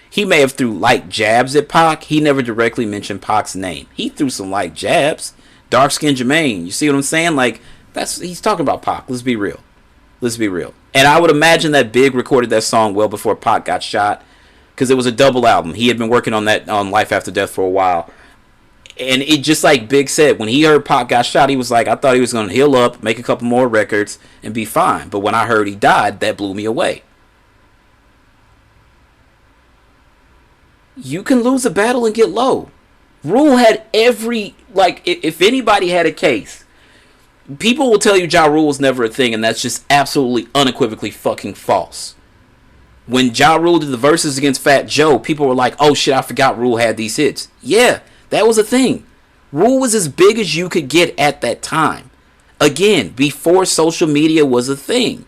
He may have threw light jabs at Pac. He never directly mentioned Pac's name. He threw some light jabs. Dark skinned Jermaine. You see what I'm saying? Like, he's talking about Pac. Let's be real. Let's be real. And I would imagine that Big recorded that song well before Pac got shot, because it was a double album. He had been working on that on Life After Death for a while. And it, just like Big said, when he heard Pac got shot, he was like, "I thought he was going to heal up, make a couple more records, and be fine. But when I heard he died, that blew me away." You can lose a battle and get low. Rule had if anybody had a case, people will tell you Ja Rule was never a thing, and that's just absolutely unequivocally fucking false. When Ja Rule did the verses against Fat Joe, people were like, "Oh shit, I forgot Rule had these hits." Yeah, that was a thing. Rule was as big as you could get at that time. Again, before social media was a thing.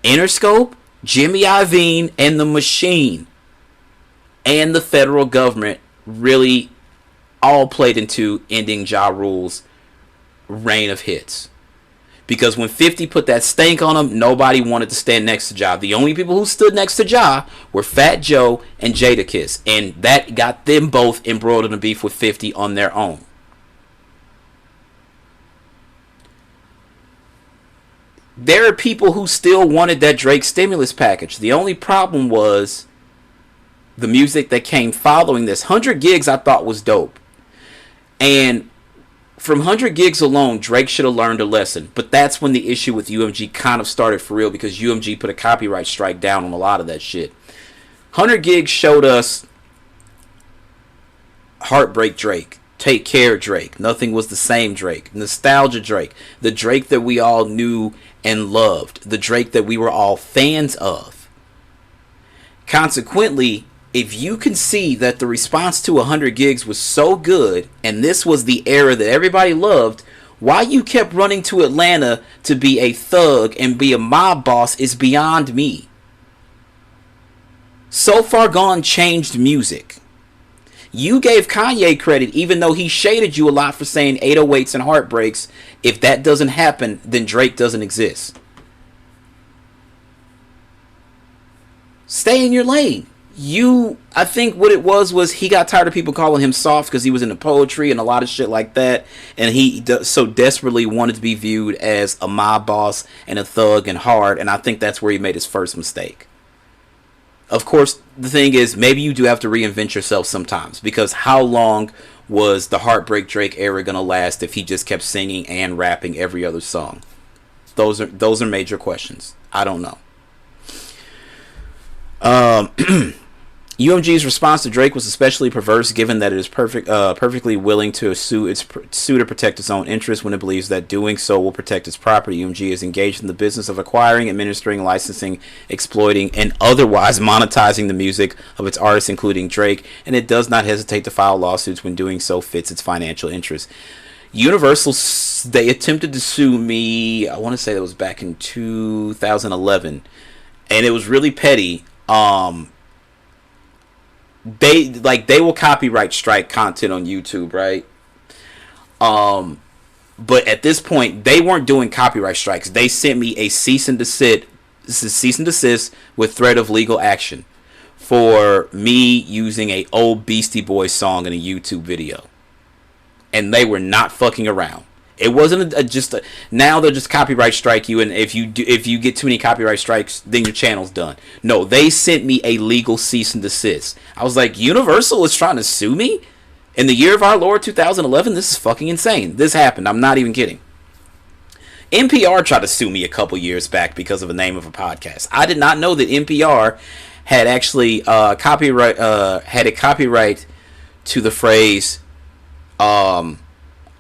Interscope, Jimmy Iovine, and the Machine, and the federal government really all played into ending Ja Rule's reign of hits. Because when 50 put that stank on him, nobody wanted to stand next to Ja. The only people who stood next to Ja were Fat Joe and Jadakiss. And that got them both embroiled in a beef with 50 on their own. There are people who still wanted that Drake stimulus package. The only problem was the music that came following this. 100 Gigs I thought was dope. And from 100 Gigs alone, Drake should have learned a lesson. But that's when the issue with UMG kind of started for real, because UMG put a copyright strike down on a lot of that shit. 100 Gigs showed us Heartbreak Drake, Take Care Drake, Nothing Was the Same Drake, Nostalgia Drake, the Drake that we all knew and loved, the Drake that we were all fans of. Consequently, if you can see that the response to 100 Gigs was so good, and this was the era that everybody loved, why you kept running to Atlanta to be a thug and be a mob boss is beyond me. So Far Gone changed music. You gave Kanye credit even though he shaded you a lot for saying 808s and heartbreaks. If that doesn't happen, then Drake doesn't exist. Stay in your lane. I think what it was he got tired of people calling him soft because he was into poetry and a lot of shit like that, and he so desperately wanted to be viewed as a mob boss and a thug and hard, and I think that's where he made his first mistake. Of course, the thing is, maybe you do have to reinvent yourself sometimes, because how long was the Heartbreak Drake era gonna last if he just kept singing and rapping every other song? Those are major questions. I don't know. UMG's response to Drake was especially perverse, given that it is perfectly willing to sue to protect its own interests when it believes that doing so will protect its property. UMG is engaged in the business of acquiring, administering, licensing, exploiting, and otherwise monetizing the music of its artists, including Drake, and it does not hesitate to file lawsuits when doing so fits its financial interests. Universal, they attempted to sue me, I want to say that was back in 2011, and it was really petty. They will copyright strike content on YouTube, right? But at this point, they weren't doing copyright strikes. They sent me a cease and desist with threat of legal action for me using a old Beastie Boys song in a YouTube video, and they were not fucking around. It wasn't now they'll just copyright strike you, and if you get too many copyright strikes, then your channel's done. No, they sent me a legal cease and desist. I was like, Universal is trying to sue me in the year of our Lord 2011. This is fucking insane. This happened. I'm not even kidding. NPR tried to sue me a couple years back because of the name of a podcast. I did not know that NPR had actually had a copyright to the phrase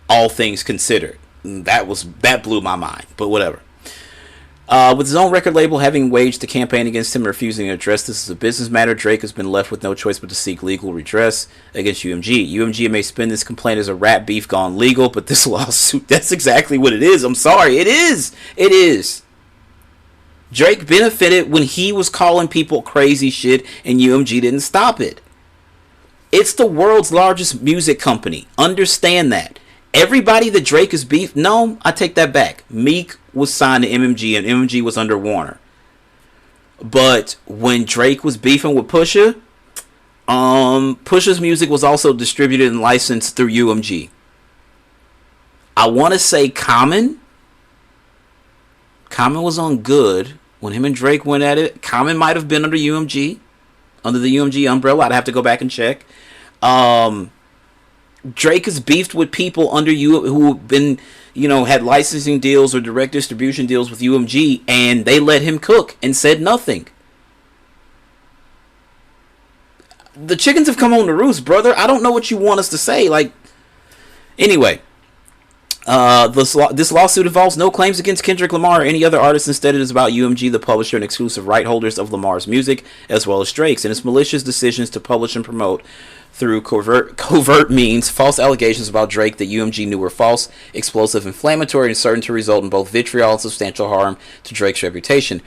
all things considered. That blew my mind, but whatever. With his own record label having waged a campaign against him and refusing to address this as a business matter, Drake has been left with no choice but to seek legal redress against UMG. UMG may spin this complaint as a rap beef gone legal, but this lawsuit, that's exactly what it is. I'm sorry, it is. It is. Drake benefited when he was calling people crazy shit and UMG didn't stop it. It's the world's largest music company. Understand that. Everybody that Drake is beef, no, I take that back. Meek was signed to MMG and MMG was under Warner. But when Drake was beefing with Pusha, Pusha's music was also distributed and licensed through UMG. I want to say Common was on Good when him and Drake went at it. Common might have been under the UMG umbrella. I'd have to go back and check. Drake has beefed with people under you who have been, had licensing deals or direct distribution deals with UMG, and they let him cook and said nothing. The chickens have come home to roost, brother. I don't know what you want us to say. Anyway, this lawsuit involves no claims against Kendrick Lamar or any other artist. Instead, it is about UMG, the publisher and exclusive right holders of Lamar's music, as well as Drake's, and its malicious decisions to publish and promote through covert means false allegations about Drake that UMG knew were false, explosive, inflammatory, and certain to result in both vitriol and substantial harm to Drake's reputation.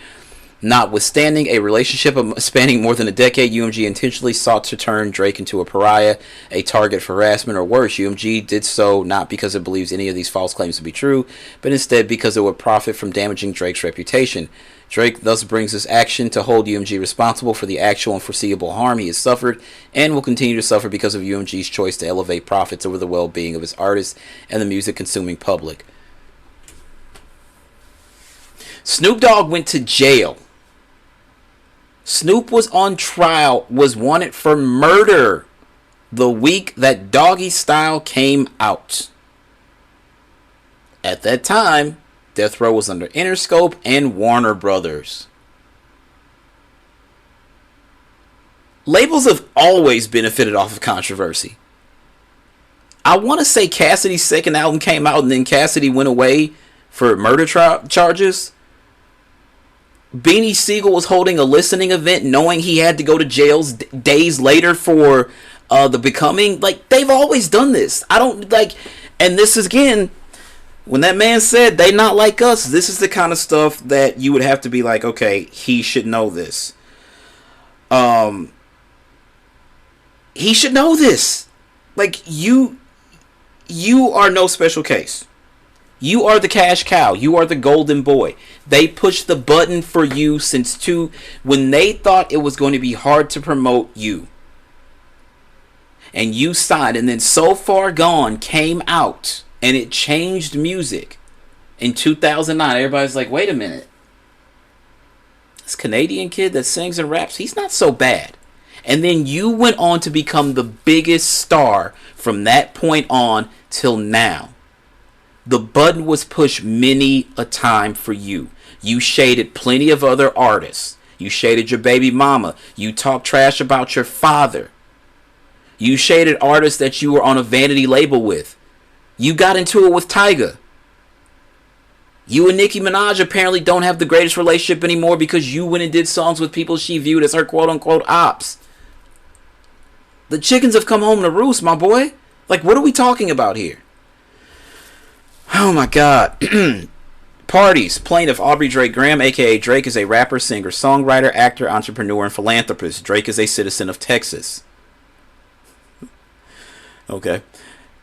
Notwithstanding a relationship spanning more than a decade, UMG intentionally sought to turn Drake into a pariah, a target for harassment, or worse. UMG did so not because it believes any of these false claims to be true, but instead because it would profit from damaging Drake's reputation. Drake thus brings this action to hold UMG responsible for the actual and foreseeable harm he has suffered and will continue to suffer because of UMG's choice to elevate profits over the well-being of his artists and the music-consuming public. Snoop Dogg went to jail. Snoop was on trial, was wanted for murder the week that Doggy Style came out. At that time, Death Row was under Interscope and Warner Brothers. Labels have always benefited off of controversy. I want to say Cassidy's second album came out and then Cassidy went away for murder charges. Beanie Siegel was holding a listening event knowing he had to go to jail days later for The Becoming. They've always done this. And this is, again, when that man said they not like us, this is the kind of stuff that you would have to be like, okay, he should know this. He should know this. Like, you are no special case. You are the cash cow. You are the golden boy. They pushed the button for you when they thought it was going to be hard to promote you. And you signed, and then So Far Gone came out, and it changed music. In 2009, everybody's like, wait a minute. This Canadian kid that sings and raps, he's not so bad. And then you went on to become the biggest star from that point on till now. The button was pushed many a time for you. You shaded plenty of other artists. You shaded your baby mama. You talked trash about your father. You shaded artists that you were on a vanity label with. You got into it with Tyga. You and Nicki Minaj apparently don't have the greatest relationship anymore because you went and did songs with people she viewed as her quote-unquote ops. The chickens have come home to roost, my boy. Like, what are we talking about here? Oh my God. Parties. Plaintiff Aubrey Drake Graham, aka Drake, is a rapper, singer, songwriter, actor, entrepreneur, and philanthropist. Drake is a citizen of Texas. Okay.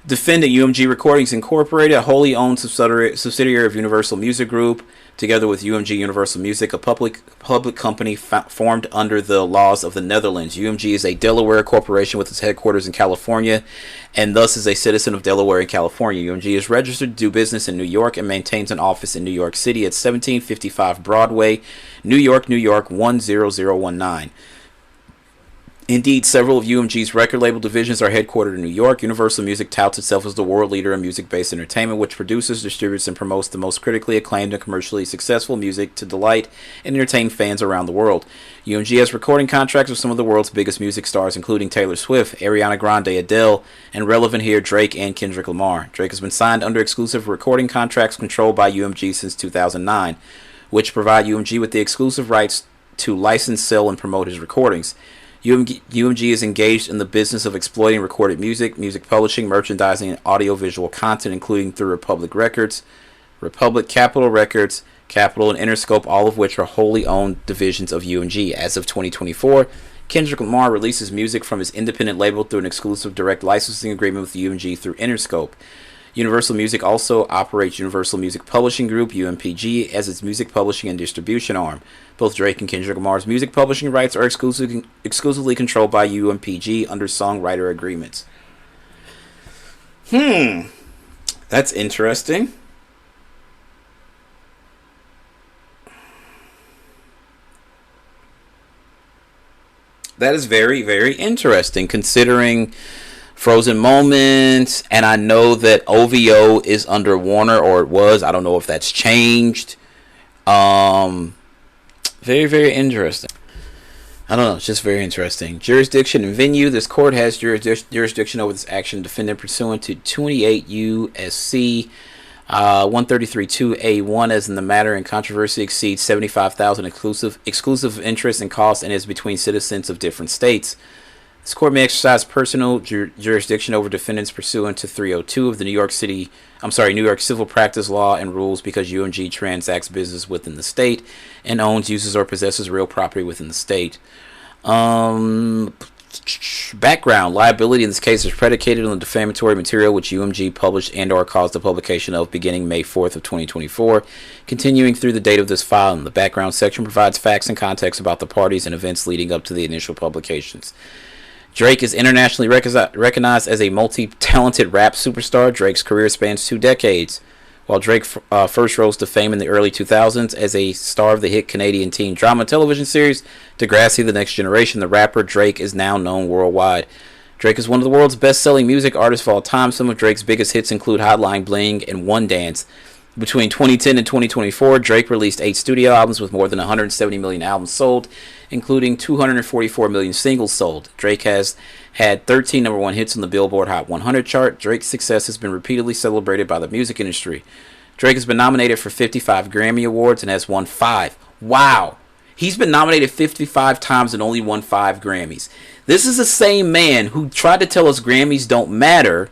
Defendant UMG Recordings Incorporated, a wholly owned subsidiary of Universal Music Group, together with UMG Universal Music, a public company formed under the laws of the Netherlands. UMG is a Delaware corporation with its headquarters in California, and thus is a citizen of Delaware and California. UMG is registered to do business in New York and maintains an office in New York City at 1755 Broadway, New York, 10019. Indeed, several of UMG's record label divisions are headquartered in New York. Universal Music touts itself as the world leader in music-based entertainment, which produces, distributes, and promotes the most critically acclaimed and commercially successful music to delight and entertain fans around the world. UMG has recording contracts with some of the world's biggest music stars, including Taylor Swift, Ariana Grande, Adele, and relevant here, Drake and Kendrick Lamar. Drake has been signed under exclusive recording contracts controlled by UMG since 2009, which provide UMG with the exclusive rights to license, sell, and promote his recordings. UMG is engaged in the business of exploiting recorded music, music publishing, merchandising, and audiovisual content, including through Republic Records, Republic, Capitol Records, Capitol, and Interscope, all of which are wholly owned divisions of UMG. As of 2024, Kendrick Lamar releases music from his independent label through an exclusive direct licensing agreement with UMG through Interscope. Universal Music also operates Universal Music Publishing Group, UMPG, as its music publishing and distribution arm. Both Drake and Kendrick Lamar's music publishing rights are exclusively controlled by UMPG under songwriter agreements. That's interesting. That is very, very interesting, considering Frozen Moments, and I know that OVO is under Warner, or it was. I don't know if that's changed. Very, very interesting. I don't know. It's just very interesting. Jurisdiction and venue. This court has jurisdiction over this action defendant pursuant to 28 U.S.C. 133(2)(a)(1), as in the matter in controversy exceeds 75,000 exclusive interest and costs and is between citizens of different states. This court may exercise personal jurisdiction over defendants pursuant to 302 of the New York Civil Practice Law and Rules because UMG transacts business within the state and owns, uses, or possesses real property within the state. Background. Liability in this case is predicated on the defamatory material which UMG published and or caused the publication of beginning May 4th of 2024, continuing through the date of this filing. The background section provides facts and context about the parties and events leading up to the initial publications. Drake is internationally recognized as a multi-talented rap superstar. Drake's career spans 2 decades. While Drake first rose to fame in the early 2000s as a star of the hit Canadian teen drama television series Degrassi: The Next Generation, the rapper Drake is now known worldwide. Drake is one of the world's best-selling music artists of all time. Some of Drake's biggest hits include Hotline Bling and One Dance. Between 2010 and 2024, Drake released 8 studio albums with more than 170 million albums sold, including 244 million singles sold. Drake has had 13 number 1 hits on the Billboard Hot 100 chart. Drake's success has been repeatedly celebrated by the music industry. Drake has been nominated for 55 Grammy Awards and has won 5. Wow! He's been nominated 55 times and only won 5 Grammys. This is the same man who tried to tell us Grammys don't matter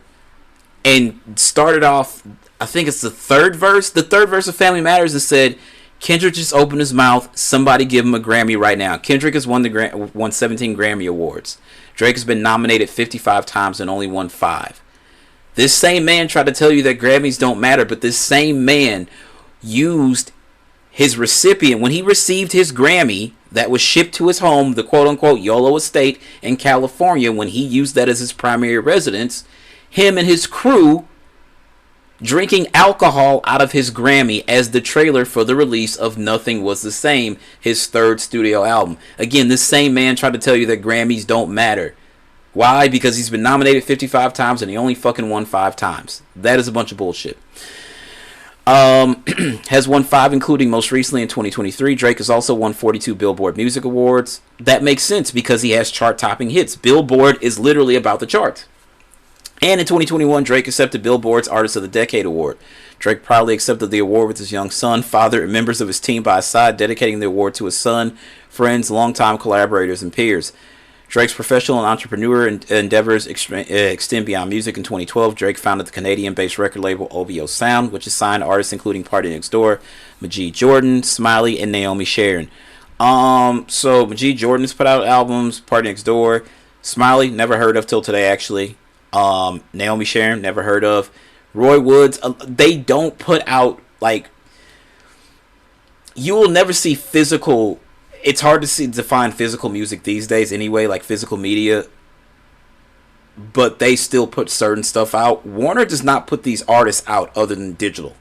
and started off, I think it's the third verse of Family Matters, that said Kendrick just opened his mouth. Somebody give him a Grammy right now. Kendrick has won 17 Grammy Awards. Drake has been nominated 55 times and only won 5. This same man tried to tell you that Grammys don't matter, but this same man used his recipient, when he received his Grammy that was shipped to his home, the quote-unquote YOLO estate in California, when he used that as his primary residence, him and his crew drinking alcohol out of his Grammy as the trailer for the release of Nothing Was the Same, his third studio album. Again, this same man tried to tell you that Grammys don't matter. Why? Because he's been nominated 55 times and he only fucking won 5 times. That is a bunch of bullshit. Has won 5, including most recently in 2023. Drake has also won 42 Billboard Music Awards. That makes sense because he has chart-topping hits. Billboard is literally about the charts. And in 2021, Drake accepted Billboard's Artist of the Decade Award. Drake proudly accepted the award with his young son, father, and members of his team by his side, dedicating the award to his son, friends, longtime collaborators, and peers. Drake's professional and entrepreneur endeavors extend beyond music. In 2012, Drake founded the Canadian-based record label OVO Sound, which has signed artists including Party Next Door, Majid Jordan, Smiley, and Naomi Sharon. So Majid Jordan has put out albums, Party Next Door, Smiley, never heard of till today, actually. Naomi Sharon, never heard of. Roy Woods, they don't put out, like, you will never see physical. It's hard to define physical music these days anyway, like physical media, but they still put certain stuff out. Warner does not put these artists out other than digital.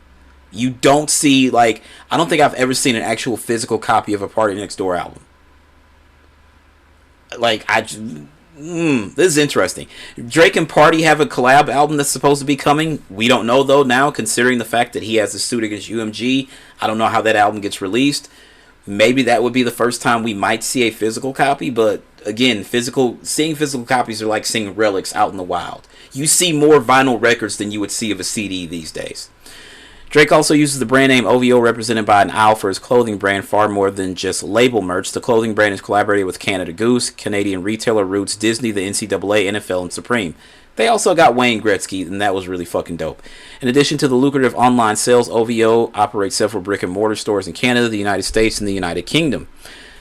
You don't see, like, I don't think I've ever seen an actual physical copy of a Party Next Door album. Like, this is interesting. Drake and Party have a collab album that's supposed to be coming. We don't know, though, now, considering the fact that he has a suit against UMG. I don't know how that album gets released. Maybe that would be the first time we might see a physical copy, but again, seeing physical copies are like seeing relics out in the wild. You see more vinyl records than you would see of a CD these days. Drake also uses the brand name OVO, represented by an owl, for his clothing brand, far more than just label merch. The clothing brand is collaborated with Canada Goose, Canadian retailer Roots, Disney, the NCAA, NFL, and Supreme. They also got Wayne Gretzky, and that was really fucking dope. In addition to the lucrative online sales, OVO operates several brick-and-mortar stores in Canada, the United States, and the United Kingdom.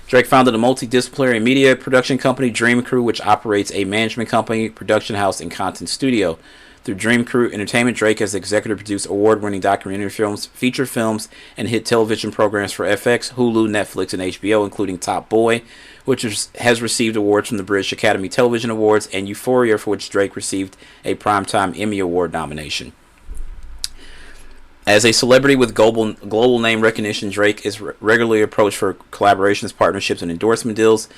Drake founded a multidisciplinary media production company, Dream Crew, which operates a management company, production house, and content studio. Through Dream Crew Entertainment, Drake has executive produced award-winning documentary films, feature films, and hit television programs for FX, Hulu, Netflix, and HBO, including Top Boy, which has received awards from the British Academy Television Awards, and Euphoria, for which Drake received a Primetime Emmy Award nomination. As a celebrity with global name recognition, Drake is regularly approached for collaborations, partnerships, and endorsement deals.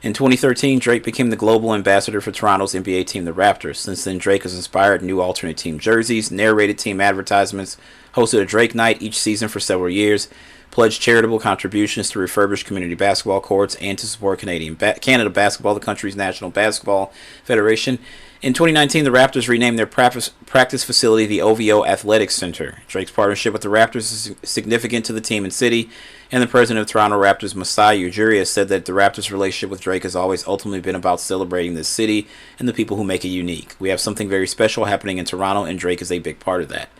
In 2013, Drake became the global ambassador for Toronto's NBA team, the Raptors. Since then, Drake has inspired new alternate team jerseys, narrated team advertisements, hosted a Drake Night each season for several years, pledged charitable contributions to refurbish community basketball courts, and to support Canada Basketball, the country's national basketball federation. In 2019, the Raptors renamed their practice facility the OVO Athletics Center. Drake's partnership with the Raptors is significant to the team and city, and the president of Toronto Raptors, Masai Ujiri, has said that the Raptors' relationship with Drake has always ultimately been about celebrating this city and the people who make it unique. We have something very special happening in Toronto, and Drake is a big part of that.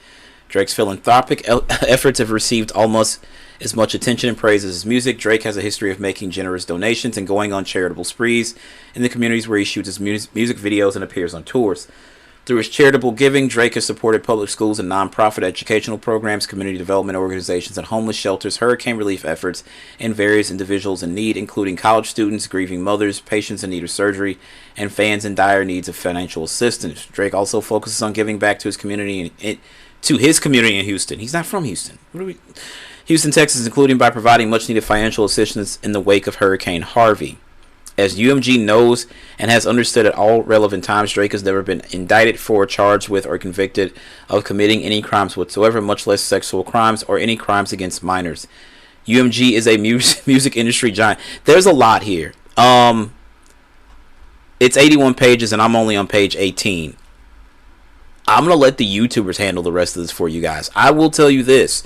Drake's philanthropic efforts have received almost as much attention and praise as his music. Drake has a history of making generous donations and going on charitable sprees in the communities where he shoots his music videos and appears on tours. Through his charitable giving, Drake has supported public schools and nonprofit educational programs, community development organizations, and homeless shelters, hurricane relief efforts, and various individuals in need, including college students, grieving mothers, patients in need of surgery, and fans in dire needs of financial assistance. Drake also focuses on giving back to his community in Houston. He's not from Houston. Houston, Texas, including by providing much-needed financial assistance in the wake of Hurricane Harvey. As UMG knows and has understood at all relevant times, Drake has never been indicted for, charged with, or convicted of committing any crimes whatsoever, much less sexual crimes or any crimes against minors. UMG is a music industry giant. There's a lot here. It's 81 pages, and I'm only on page 18. I'm going to let the YouTubers handle the rest of this for you guys. I will tell you this.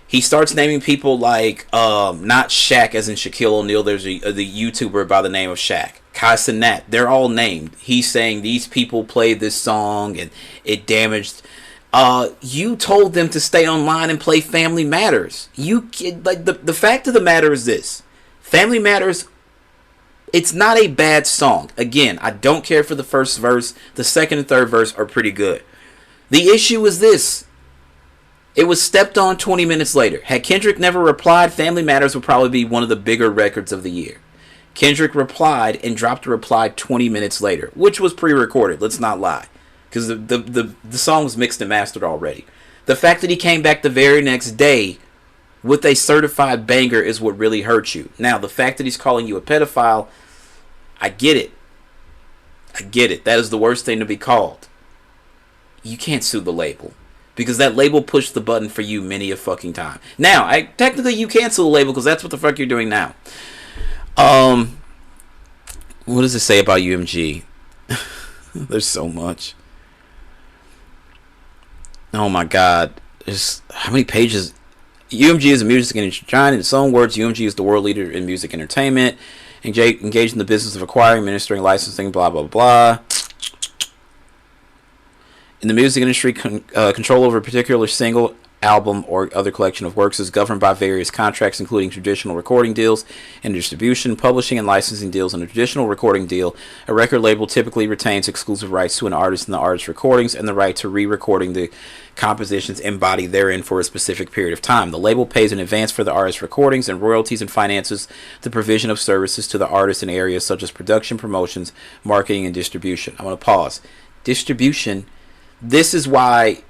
He starts naming people like, not Shaq as in Shaquille O'Neal. There's the YouTuber by the name of Shaq. Kai Cenat. They're all named. He's saying these people played this song and it damaged You told them to stay online and play Family Matters. The fact of the matter is this: Family Matters. It's not a bad song. Again, I don't care for the first verse. The second and third verse are pretty good. The issue is this: it was stepped on 20 minutes later. Had Kendrick never replied, Family Matters would probably be one of the bigger records of the year. Kendrick replied and dropped a reply 20 minutes later, which was pre-recorded. Let's not lie. Because the song was mixed and mastered already. The fact that he came back the very next day with a certified banger is what really hurts you. Now, the fact that he's calling you a pedophile, I get it. I get it. That is the worst thing to be called. You can't sue the label. Because that label pushed the button for you many a fucking time. Now, technically you can sue the label because that's what the fuck you're doing now. What does it say about UMG? There's so much. Oh my god. There's how many pages? UMG is a music industry giant. In its own words, UMG is the world leader in music entertainment. Engaged in the business of acquiring, administering, licensing, blah, blah, blah. In the music industry, control over a particular single, album, or other collection of works is governed by various contracts, including traditional recording deals and distribution, publishing, and licensing deals. In a traditional recording deal, a record label typically retains exclusive rights to an artist and the artist's recordings and the right to re-recording the compositions embodied therein for a specific period of time. The label pays in advance for the artist's recordings and royalties and finances the provision of services to the artist in areas such as production, promotions, marketing, and distribution. I'm going to pause. Distribution. This is why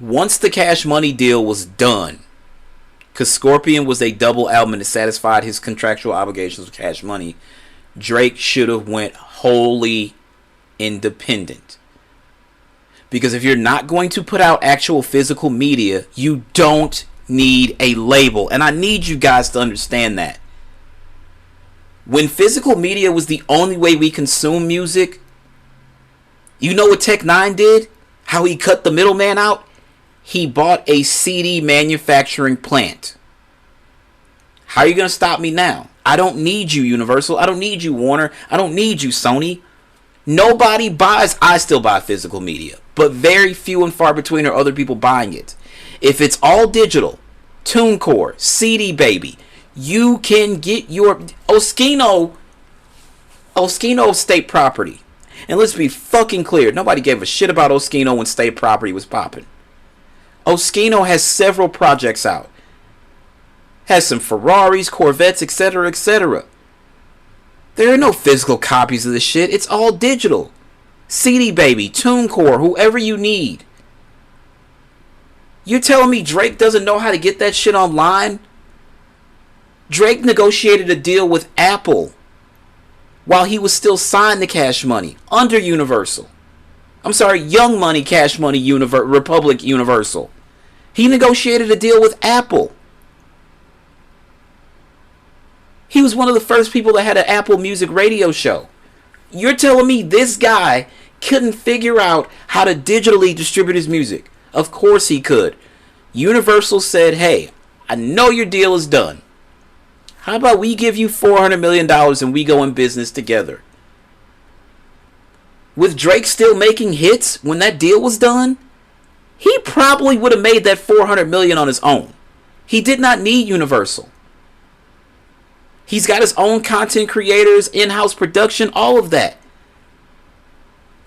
once the Cash Money deal was done, because Scorpion was a double album and it satisfied his contractual obligations with Cash Money, Drake should have went wholly independent. Because if you're not going to put out actual physical media, you don't need a label. And I need you guys to understand that. When physical media was the only way we consume music, you know what Tech 9 did? How he cut the middleman out? He bought a CD manufacturing plant. How are you going to stop me now? I don't need you, Universal. I don't need you, Warner. I don't need you, Sony. Nobody buys. I still buy physical media, but very few and far between are other people buying it. If it's all digital, TuneCore, CD Baby, you can get your Oskino state property. And let's be fucking clear, nobody gave a shit about Oskino when state property was popping. Oskino has several projects out. Has some Ferraris, Corvettes, etc., etc. There are no physical copies of this shit. It's all digital. CD Baby, TuneCore, whoever you need. You're telling me Drake doesn't know how to get that shit online? Drake negotiated a deal with Apple while he was still signed to Cash Money under Universal. I'm sorry, Young Money, Cash Money, Republic Universal. He negotiated a deal with Apple. He was one of the first people that had an Apple Music radio show. You're telling me this guy couldn't figure out how to digitally distribute his music? Of course he could. Universal said, hey, I know your deal is done. How about we give you $400 million and we go in business together? With Drake still making hits when that deal was done, he probably would have made that $400 million on his own. He did not need Universal. He's got his own content creators, in-house production, all of that.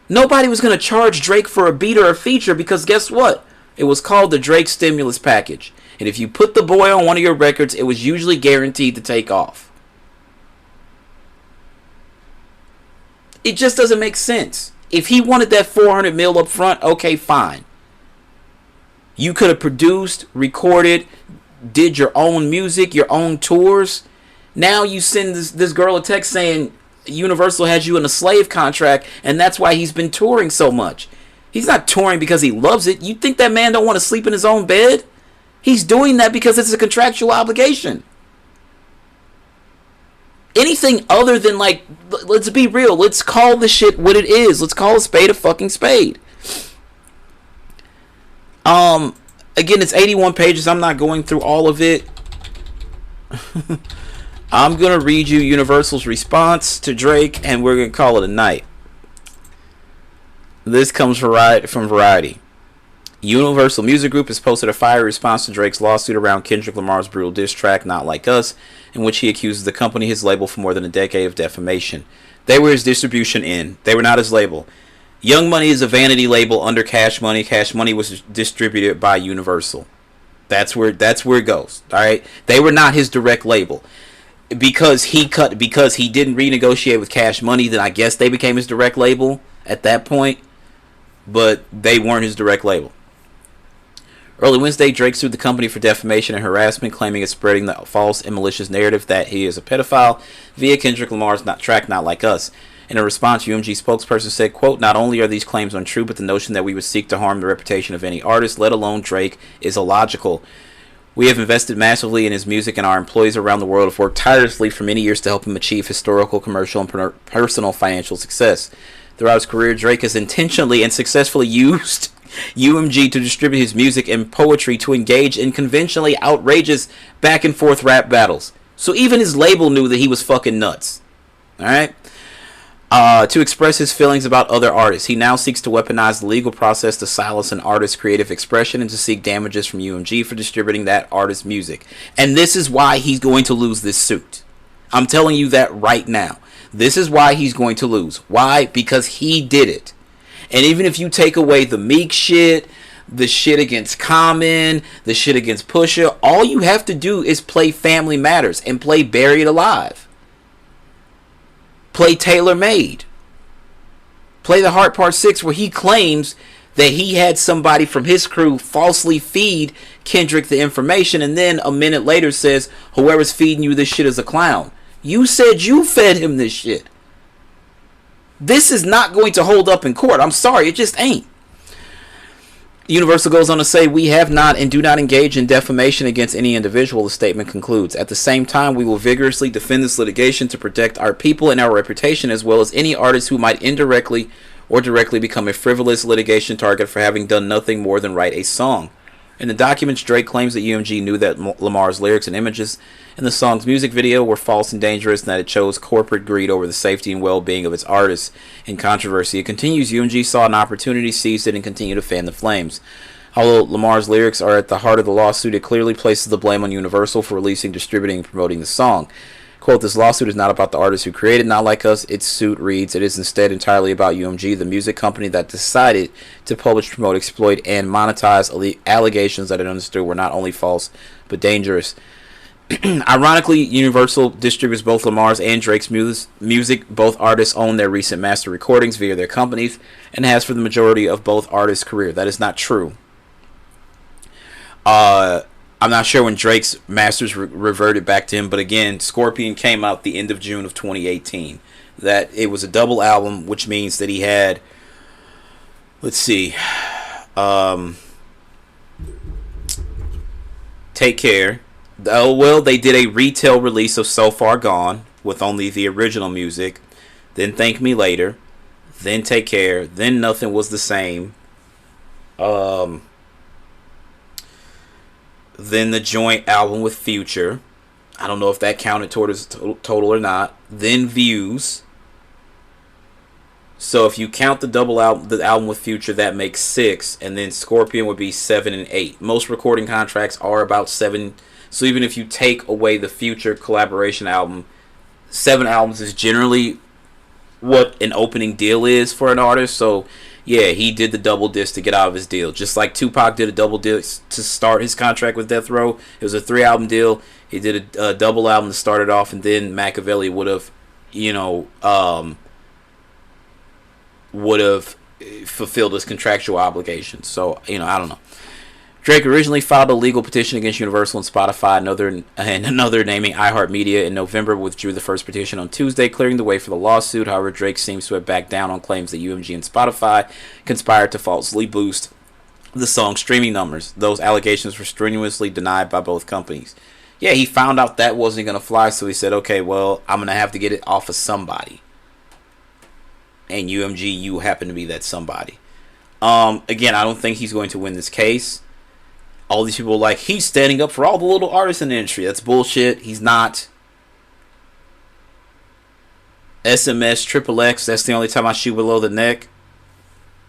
Nobody was going to charge Drake for a beat or a feature because guess what? It was called the Drake Stimulus Package. And if you put the boy on one of your records, it was usually guaranteed to take off. It just doesn't make sense. If he wanted that 400 mil up front, okay, fine. You could have produced, recorded, did your own music, your own tours. Now you send this girl a text saying Universal has you in a slave contract, and that's why he's been touring so much. He's not touring because he loves it. You think that man don't want to sleep in his own bed? He's doing that because it's a contractual obligation. Anything other than, like, let's be real. Let's call the shit what it is. Let's call a spade a fucking spade. Again, it's 81 pages. I'm not going through all of it. I'm going to read you Universal's response to Drake, and we're going to call it a night. This comes from Variety. Universal Music Group has posted a fiery response to Drake's lawsuit around Kendrick Lamar's brutal diss track, Not Like Us, in which he accuses the company, his label, for more than a decade of defamation. They were his distribution in. They were not his label. Young Money is a vanity label under Cash Money. Cash Money was distributed by Universal. That's where it goes. All right, they were not his direct label. Because he didn't renegotiate with Cash Money, then I guess they became his direct label at that point. But they weren't his direct label. Early Wednesday, Drake sued the company for defamation and harassment, claiming it's spreading the false and malicious narrative that he is a pedophile via Kendrick Lamar's track Not Like Us. In a response, UMG spokesperson said, quote, "Not only are these claims untrue, but the notion that we would seek to harm the reputation of any artist, let alone Drake, is illogical. We have invested massively in his music, and our employees around the world have worked tirelessly for many years to help him achieve historical, commercial, and personal financial success. Throughout his career, Drake has intentionally and successfully used UMG to distribute his music and poetry to engage in conventionally outrageous back and forth rap battles." So even his label knew that he was fucking nuts. Alright? To express his feelings about other artists. He now seeks to weaponize the legal process to silence an artist's creative expression and to seek damages from UMG for distributing that artist's music. And this is why he's going to lose this suit. I'm telling you that right now. This is why he's going to lose. Why? Because he did it. And even if you take away the Meek shit, the shit against Common, the shit against Pusha, all you have to do is play Family Matters and play Buried Alive. Play Tailor Made. Play The Heart Part 6, where he claims that he had somebody from his crew falsely feed Kendrick the information, and then a minute later says, whoever's feeding you this shit is a clown. You said you fed him this shit. This is not going to hold up in court. I'm sorry, it just ain't. Universal goes on to say, "We have not and do not engage in defamation against any individual," the statement concludes. "At the same time, we will vigorously defend this litigation to protect our people and our reputation, as well as any artist who might indirectly or directly become a frivolous litigation target for having done nothing more than write a song." In the documents, Drake claims that UMG knew that Lamar's lyrics and images in the song's music video were false and dangerous, and that it chose corporate greed over the safety and well-being of its artists. In controversy, it continues, UMG saw an opportunity, seized it, and continued to fan the flames. Although Lamar's lyrics are at the heart of the lawsuit, it clearly places the blame on Universal for releasing, distributing, and promoting the song. Quote, "This lawsuit is not about the artist who created Not Like Us." Its suit reads, "It is instead entirely about UMG, the music company that decided to publish, promote, exploit, and monetize allegations that it understood were not only false, but dangerous." Ironically, Universal distributes both Lamar's and Drake's music. Both artists own their recent master recordings via their companies, and has for the majority of both artists' career. That is not true. I'm not sure when Drake's masters reverted back to him, but again, Scorpion came out the end of June of 2018. That it was a double album, which means that he had, let's see, Take Care. Oh, well, they did a retail release of So Far Gone with only the original music. Then Thank Me Later. Then Take Care. Then Nothing Was the Same. Then the joint album with Future. I don't know if that counted toward his total or not. Then Views. So if you count the double album, the album with Future, that makes 6. And then Scorpion would be 7 and 8. Most recording contracts are about 7. So even if you take away the Future collaboration album, 7 albums is generally what an opening deal is for an artist. So yeah, he did the double disc to get out of his deal. Just like Tupac did a double disc to start his contract with Death Row. It was a 3-album deal. He did a double album to start it off, and then Machiavelli would have, fulfilled his contractual obligations. So, I don't know. Drake originally filed a legal petition against Universal and Spotify, another naming iHeartMedia in November, withdrew the first petition on Tuesday, clearing the way for the lawsuit. However, Drake seems to have backed down on claims that UMG and Spotify conspired to falsely boost the song's streaming numbers. Those allegations were strenuously denied by both companies. Yeah, he found out that wasn't going to fly, so he said, okay, well, I'm going to have to get it off of somebody. And UMG, you happen to be that somebody. Again, I don't think he's going to win this case. All these people are like, he's standing up for all the little artists in the industry. That's bullshit. He's not. SMS, Triple X, that's the only time I shoot below the neck.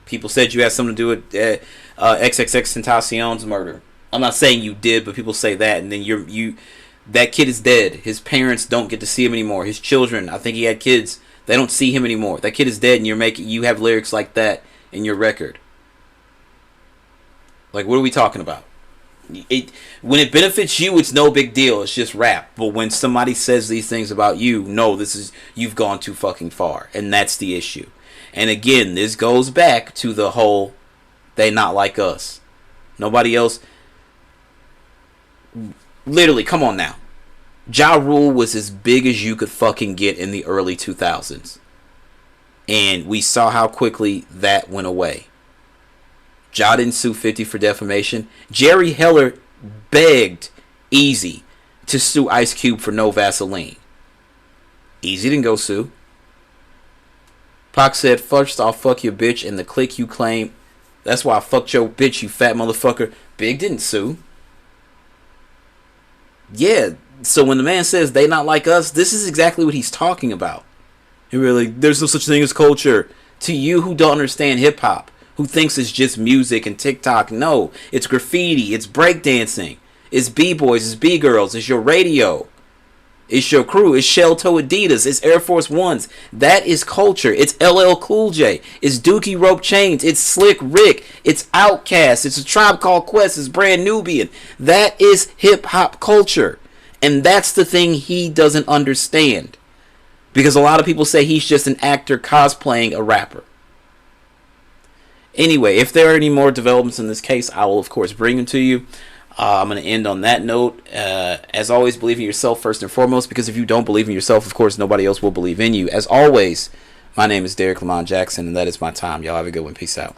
People said you had something to do with XXX Tentacion's murder. I'm not saying you did, but people say that, and then that kid is dead. His parents don't get to see him anymore. His children, I think he had kids, they don't see him anymore. That kid is dead, and you have lyrics like that in your record. Like, what are we talking about? When it benefits you, it's no big deal. It's just rap. But when somebody says these things about you, no, you've gone too fucking far, and that's the issue. And again, this goes back to the whole they not like us. Nobody else. Literally, come on now. Ja Rule was as big as you could fucking get in the early 2000s. And we saw how quickly that went away. Ja didn't sue 50 for defamation. Jerry Heller begged Easy to sue Ice Cube for no Vaseline. Easy didn't go sue. Pac said, first I'll fuck your bitch and the clique you claim. That's why I fucked your bitch, you fat motherfucker. Big didn't sue. Yeah, so when the man says they not like us, this is exactly what he's talking about. He really, there's no such thing as culture. To you who don't understand hip-hop, who thinks it's just music and TikTok, no. It's graffiti, it's breakdancing, it's b-boys, it's b-girls, it's your radio, it's your crew, it's shell-toe Adidas, it's Air Force Ones. That is culture. It's LL Cool J, it's Dookie Rope Chains, it's Slick Rick, it's Outkast, it's A Tribe Called Quest, it's Brand Nubian. That is hip-hop culture. And that's the thing he doesn't understand. Because a lot of people say he's just an actor cosplaying a rapper. Anyway, if there are any more developments in this case, I will, of course, bring them to you. I'm going to end on that note. As always, believe in yourself first and foremost, because if you don't believe in yourself, of course, nobody else will believe in you. As always, my name is Derrick Lamon Jackson, and that is my time. Y'all have a good one. Peace out.